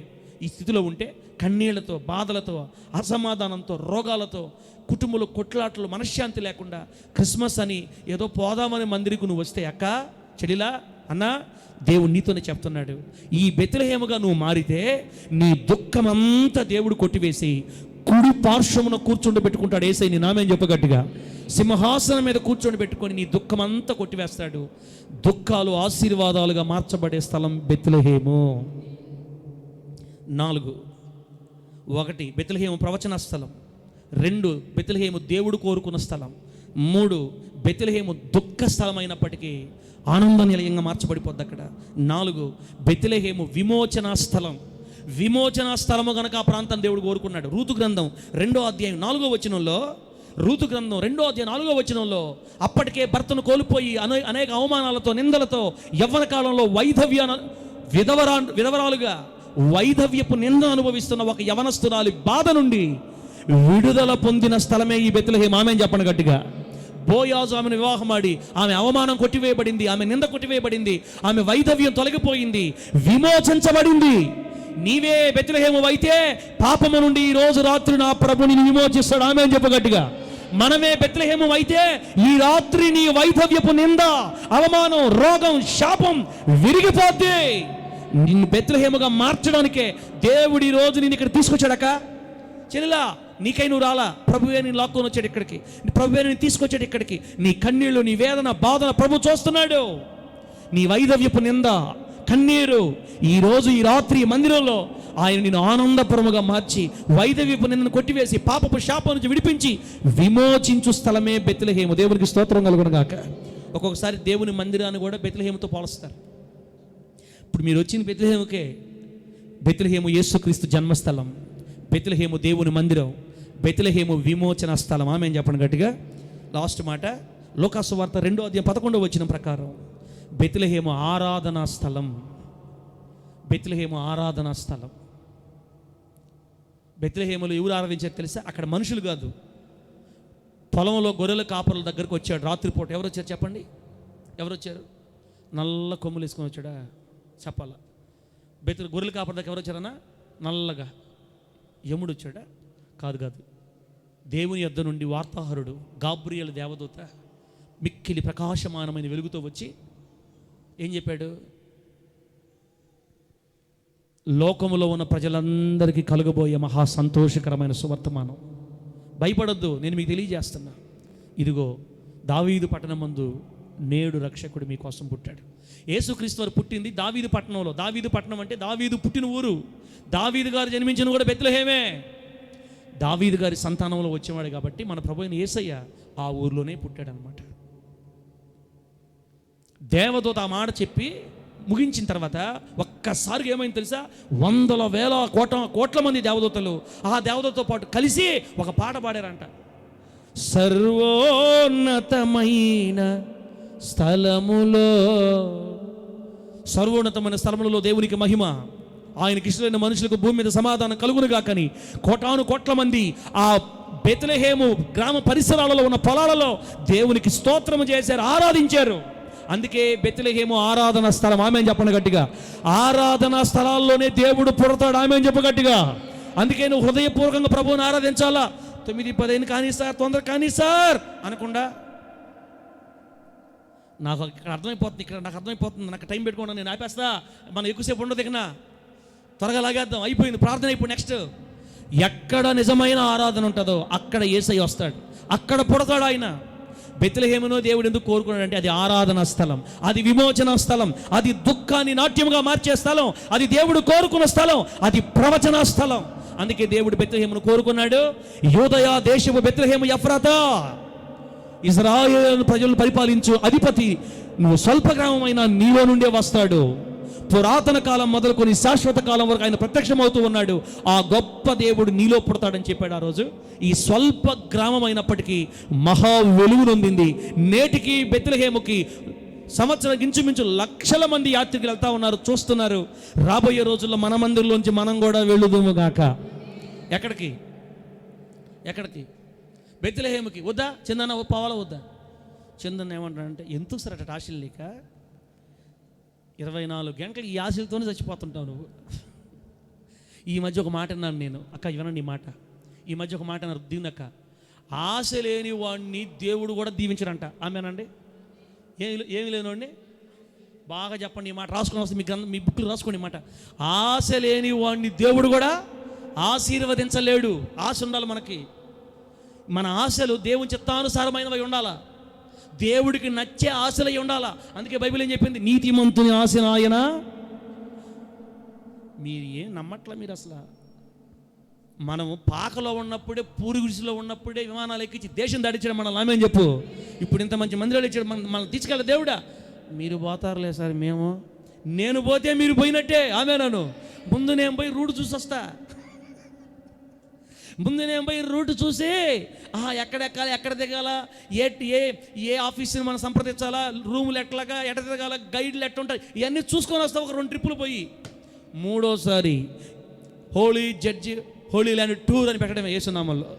ఈ స్థితిలో ఉంటే, కన్నీళ్లతో, బాధలతో, అసమాధానంతో, రోగాలతో, కుటుంబంలో కొట్లాటలు, మనశ్శాంతి లేకుండా క్రిస్మస్ అని ఏదో పోదామని మందిరికి నువ్వు వస్తే, అక్క, చెడిలా, అన్నా, దేవుడు నీతోనే చెప్తున్నాడు, ఈ బెత్లెహేముగా నువ్వు మారితే నీ దుఃఖమంతా దేవుడు కొట్టివేసి కుడి పార్శ్వమున కూర్చుండబెట్టుకుంటాడు. యేసయ్య నీ నామేం చెప్పగట్టిగా. సింహాసనం మీద కూర్చొని పెట్టుకొని నీ దుఃఖమంతా కొట్టివేస్తాడు. దుఃఖాలు ఆశీర్వాదాలుగా మార్చబడే స్థలం బెత్లెహేము. 4, 1 బెత్లెహేము ప్రవచన స్థలం. 2 బెత్లెహేము దేవుడు కోరుకున్న స్థలం. 3 బెత్లెహేము దుఃఖ స్థలం అయినప్పటికీ ఆనంద నిలయంగా మార్చబడిపోద్ది అక్కడ. 4 బెత్లెహేము విమోచన స్థలం. విమోచన స్థలము గనక ఆ ప్రాంతం దేవుడు కోరుకున్నాడు. రూతు గ్రంథం 2వ అధ్యాయం 4వ వచనంలో, రూతు గ్రంథం 2వ అధ్యాయం 4వ వచనంలో, అప్పటికే భర్తను కోల్పోయి అనేక అవమానాలతో, నిందలతో, యవ్వన కాలంలో విధవరాలుగా వైధవ్యపు నింద అనుభవిస్తున్న ఒక యవనస్తురాలి బాధ నుండి విడుదల పొందిన స్థలమే ఈ బెత్లెహేం. ఆమె చెప్పండి గట్టిగా. బోయాజు ఆమెను వివాహమాడి, ఆమె అవమానం కొట్టివేయబడింది, ఆమె నింద కొట్టివేయబడింది, ఆమె వైధవ్యం తొలగిపోయింది, విమోచించబడింది. నీవే బెత్లెహేము అయితే పాపము నుండి ఈ రోజు రాత్రి నా ప్రభుని విమోచిస్తాడు. ఆమె చెప్పగట్టిగా. మనమే బెత్లెహేము అయితే ఈ రాత్రి నీ వైధవ్యపు నింద, అవమానం, రోగం, శాపం విరిగిపోద్ది. నిన్ను బెత్లెహేముగా మార్చడానికే దేవుడు ఈ రోజు నేను ఇక్కడ తీసుకొచ్చాడక. చెల్లిలా, నీకై నువ్వు రాలా, ప్రభువే నేను లాక్కొని వచ్చాడు ఇక్కడికి, ప్రభువే నేను తీసుకొచ్చాడు ఇక్కడికి. నీ కన్నీళ్ళు, నీ వేదన, బాధన ప్రభు చూస్తున్నాడు. నీ వైధవ్యపు నింద, కన్నీరు ఈరోజు ఈ రాత్రి మందిరంలో ఆయన నిన్ను ఆనందపరముగా మార్చి వైధవ్యపు నిందను కొట్టివేసి పాపపు శాపం నుంచి విడిపించి విమోచించు స్థలమే బెత్లెహేము. దేవునికి స్తోత్రం కలుగును గాక. ఒక్కొక్కసారి దేవుని మందిరాన్ని కూడా బెత్లెహేముతో పోలుస్తారు. ఇప్పుడు మీరు వచ్చిన బెత్లెహేముకే. బెత్లెహేము యేసుక్రీస్తు జన్మస్థలం, బెత్లెహేము దేవుని మందిరం, బెత్లెహేము విమోచన స్థలం. ఆమె చెప్పండి గట్టిగా. లాస్ట్ మాట లూకాసు వార్త 2వ అధ్యాయం 11వ వచనం ప్రకారం బెత్లెహేము ఆరాధనా స్థలం. బెత్లెహేము ఆరాధనా స్థలం. బెత్లెహేములో ఎవరు ఆరాధించారు తెలుసా? అక్కడ మనుషులు కాదు, పొలంలో గొర్రెల కాపరుల దగ్గరకు వచ్చాడు రాత్రిపూట. ఎవరు వచ్చారు చెప్పండి? ఎవరు వచ్చారు? నల్ల కొమ్ములు వేసుకొని వచ్చాడా? చెప్పాలా? గొర్రెల కాపరి దగ్గర ఎవరు వచ్చారన్నా? నల్లగా యముడు వచ్చాడా? కాదు కాదు. దేవుని యొద్ద నుండి వార్తాహరుడు గాబ్రియలు దేవదూత మిక్కిలి ప్రకాశమానమైన వెలుగుతో వచ్చి ఏం చెప్పాడు? లోకములో ఉన్న ప్రజలందరికీ కలుగబోయే మహా సంతోషకరమైన సువర్తమానం. భయపడొద్దు, నేను మీకు తెలియజేస్తున్నా. ఇదిగో దావీదు పట్టణమందు నేడు రక్షకుడు మీకోసం పుట్టాడు. యేసుక్రీస్తు వారు పుట్టింది దావీదు పట్టణంలో. దావీదు పట్టణం అంటే దావీదు పుట్టిన ఊరు. దావీదు గారు జన్మించిన కూడా బెత్లెహేమే. దావీదు గారి సంతానంలో వచ్చేవాడు కాబట్టి మన ప్రభు అయిన యేసయ్య ఆ ఊరిలోనే పుట్టాడు అనమాట. దేవదూత ఆ మాట చెప్పి ముగించిన తర్వాత ఒక్కసారిగా ఏమైంది తెలుసా? 100,000 కోట్ల మంది దేవదూతలు ఆ దేవదూతతో పాటు కలిసి ఒక పాట పాడారంట. సర్వోన్నతమైన స్థలములో, సర్వోన్నతమైన స్థలములలో దేవునికి మహిమ, ఆయనకి ఇష్టమైన మనుషులకు భూమి మీద సమాధానం కలుగునుగా. కానీ కోటాను కోట్ల మంది ఆ బెత్లెహేము గ్రామ పరిసరాలలో ఉన్న పొలాలలో దేవునికి స్తోత్రము చేశారు, ఆరాధించారు. అందుకే బెత్లెహేము ఆరాధన స్థలం. ఆమేన్ చెప్పండి గట్టిగా. ఆరాధనా స్థలాల్లోనే దేవుడు పుడతాడు. ఆమేన్ చెప్పు గట్టిగా. అందుకే నువ్వు హృదయపూర్వకంగా ప్రభువుని ఆరాధించాలా. 9:15 కానీ సార్, తొందర కానీ సార్ అనకుండా, నాకు ఇక్కడ అర్థమైపోతుంది, నాకు అర్థమైపోతుంది, నాకు టైం పెట్టుకోండి, నేను ఆపేస్తా, మనం ఎక్కువసేపు ఉండదు, ఇక త్వరగా లాగేద్దాం, అయిపోయింది ప్రార్థన. ఇప్పుడు నెక్స్ట్ ఎక్కడ నిజమైన ఆరాధన ఉంటుందో అక్కడ యేసయ్య వస్తాడు, అక్కడ పుడతాడు ఆయన. బెత్లెహేమును దేవుడు ఎందుకు కోరుకున్నాడంటే అది ఆరాధనా స్థలం, అది విమోచన స్థలం, అది దుఃఖాన్ని నాట్యముగా మార్చే స్థలం, అది దేవుడు కోరుకున్న స్థలం, అది ప్రవచన స్థలం. అందుకే దేవుడు బెత్లెహేమును కోరుకున్నాడు. యూదయ దేశము బెత్లెహేము ఎఫ్రాతా, ఇశ్రాయేలు ప్రజలను పరిపాలించు అధిపతి నువ్వు స్వల్ప గ్రామమైన నీలో నుండే వస్తాడు. పురాతన కాలం మొదలుకొని శాశ్వత కాలం వరకు ఆయన ప్రత్యక్షమవుతూ ఉన్నాడు. ఆ గొప్ప దేవుడు నీలో పుడతాడని చెప్పాడు. ఆ రోజు ఈ స్వల్ప గ్రామం అయినప్పటికీ మహా వెలుగు నొందింది. నేటికి బెత్లెహేముకి సంవత్సరం ఇంచుమించు లక్షల మంది యాత్రికులు వెళ్తా ఉన్నారు, చూస్తున్నారు. రాబోయే రోజుల్లో మన మందిరంలోంచి మనం కూడా వెళ్ళుదుము గాక. ఎక్కడికి? బెత్లెహేముకి. వద్దా చందన పోవాలా వద్దా? చందన్ ఏమంటాడంటే, ఎందుకు సార్ అట్లా ఆశలు లేక 24 గంటలు ఈ ఆశలతోనే చచ్చిపోతుంటావు నువ్వు. ఈ మధ్య ఒక మాట అన్నాను నేను, అక్క వినండి ఈ మాట. ఈ మధ్య ఒక మాట అన్నారు, దీనక్క, ఆశ లేని వాడిని దేవుడు కూడా దీవించడంట. ఆమెనండి, ఏమి లేనివాడిని బాగా చెప్పండి ఈ మాట, రాసుకొని వస్తే మీ బుక్లు రాసుకోండి ఈ మాట. ఆశ లేని వాడిని దేవుడు కూడా ఆశీర్వదించలేడు. ఆశ ఉండాలి మనకి. మన ఆశలు దేవుని చిత్తానుసారమైనవి ఉండాలా, దేవుడికి నచ్చే ఆశలై ఉండాలా. అందుకే బైబిల్ ఏం చెప్పింది? నీతిమంతుని ఆశ ఆయన. మీరు ఏం నమ్మట్లా మీరు అసలు. మనము పాకలో ఉన్నప్పుడే, పూరి గుడిసెలో ఉన్నప్పుడే విమానాలు ఎక్కించి దేశం దాడించడం మనల్ని. ఆమేన్ చెప్పు. ఇప్పుడు ఇంత మంచి మందిరాలు ఇచ్చాడు, మనం తీసుకెళ్ళ దేవుడా. మీరు పోతారులే సార్, నేను పోతే మీరు పోయినట్టే. ఆమేనను. ముందు నేను పోయి రూట్ చూసి వస్తా. ముందు నేను పోయి రూట్ చూసి ఎక్కడ ఎక్కాలి, ఎక్కడ దిగాల, ఏ ఆఫీస్ని మనం సంప్రదించాలా, రూములు ఎట్లాగా, ఎట దిగాల, గైడ్లు ఎట్లా ఉంటాయి, ఇవన్నీ చూసుకొని వస్తాం. ఒక 2 ట్రిప్పులు పోయి మూడోసారి holy judge holy land tour అని పెట్టడమే యేసునామంలో.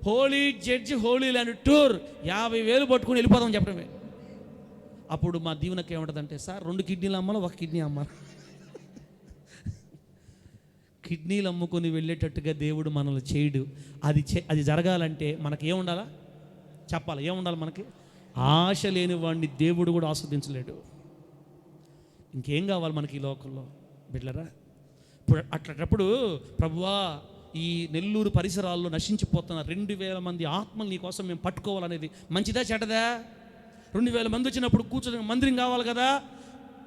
Holy judge holy land tour 50,000 పట్టుకుని వెళ్ళిపోదాం చెప్పడమే. అప్పుడు మా దీవెనకి ఏముంటుందంటే, సార్ 2 కిడ్నీలు అమ్మాలి, 1 కిడ్నీ అమ్మాలి. కిడ్నీలు అమ్ముకొని వెళ్ళేటట్టుగా దేవుడు మనల్ని చేయడు. అది జరగాలంటే మనకి ఏముండాలా చెప్పాలి. ఏముండాలి మనకి? ఆశ లేని వాడిని దేవుడు కూడా ఆస్వాదించలేడు. ఇంకేం కావాలి మనకి ఈ లోకంలో బిడ్డలారా? ఇప్పుడు అట్లప్పుడు ప్రభువా, ఈ నెల్లూరు పరిసరాల్లో నశించిపోతున్న 2,000 మంది ఆత్మలు నీ కోసం మేము పట్టుకోవాలనేది మంచిదా చెడ్డదా? 2,000 మంది వచ్చినప్పుడు కూర్చొని మందిరం కావాలి కదా.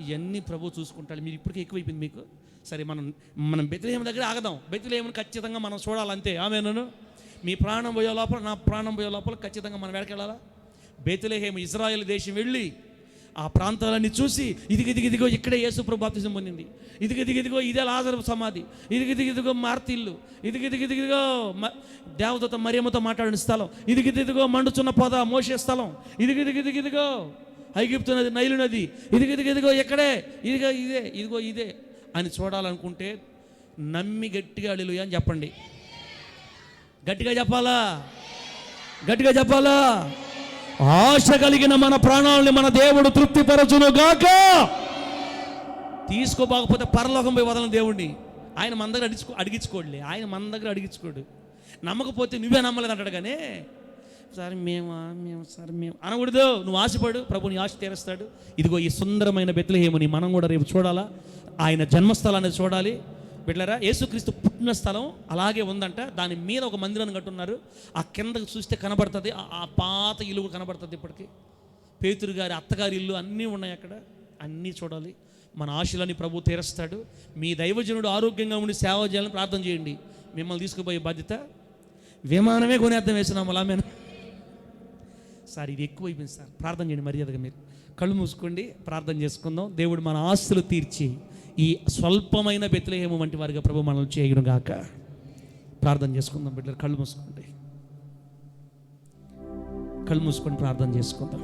ఇవన్నీ ప్రభు చూసుకుంటాడు. మీరు ఇప్పటికే ఎక్కువైపోయింది మీకు. సరే, మనం బెత్లెహేము దగ్గర ఆగదాం. బెత్లెహేమును ఖచ్చితంగా మనం చూడాలంతే. ఆమేను. మీ ప్రాణం పోయే లోపల, నా ప్రాణం పోయే లోపల ఖచ్చితంగా మనం వెనకెళ్ళాలా? బెత్లెహేము ఇజ్రాయేల్ దేశం వెళ్ళి ఆ ప్రాంతాలన్నీ చూసి, ఇదిగో ఇక్కడే యేసు ప్రభు బాప్తిసం పొందింది, ఇదిగో ఇదే లాజరు సమాధి, ఇదిగో మార్తిల్లు, ఇదిగో దేవదూత మరియమ్మతో మాట్లాడిన స్థలం, ఇదిగో మండుచున్న పొద మోసే స్థలం, ఇదిగో ఐగుప్తు నది, నైలు నది, ఇదిగో ఎక్కడే, ఇదిగో ఇదే అని చూడాలనుకుంటే నమ్మి గట్టిగా హల్లెలూయా అని చెప్పండి. గట్టిగా చెప్పాలా? ఆశ కలిగిన మన ప్రాణాలని మన దేవుడు తృప్తిపరచును గాక. తీసుకోకపోతే పరలోకం పోయి వదలని దేవుడిని ఆయన మన దగ్గర అడిగించుకోడులే. ఆయన మన దగ్గర అడిగించుకోడు. నమ్మకపోతే నువ్వే నమ్మలేదు అంటాడు. కానీ సార్ మేము అనకూడదు. నువ్వు ఆశపడు, ప్రభుని ఆశ తీరుస్తాడు. ఇదిగో ఈ సుందరమైన బెత్లెహేముని మనం కూడా రేపు చూడాలా. ఆయన జన్మస్థలాన్ని చూడాలి. బిడ్డలారా, యేసుక్రీస్తు పుట్టిన స్థలం అలాగే ఉందంట. దాని మీద ఒక మందిరాన్ని కట్టున్నారు. ఆ కిందకు చూస్తే కనబడుతుంది, ఆ పాత ఇల్లు కనబడుతుంది. ఇప్పటికీ పేతురు గారి అత్తగారి ఇల్లు అన్నీ ఉన్నాయి అక్కడ. అన్నీ చూడాలి. మన ఆశలని ప్రభు తీరుస్తాడు. మీ దైవజనుడు ఆరోగ్యంగా ఉండి సేవ చేయాలని ప్రార్థన చేయండి. మిమ్మల్ని తీసుకుపోయే బాధ్యత విమానమే కొనేద్దాం వేసినాము. ఆమెను సార్, ఇది ఎక్కువైపోయింది సార్. ప్రార్థన చేయండి మర్యాదగా. మీరు కళ్ళు మూసుకోండి, ప్రార్థన చేసుకుందాం. దేవుడు మన ఆస్తులు తీర్చి ఈ స్వల్పమైన బెత్లెహేము వంటి వారిగా ప్రభు మనల్ని చేయను గాక. ప్రార్థన చేసుకుందాం బిడ్డలు. కళ్ళు మూసుకోండి ప్రార్థన చేసుకుందాం.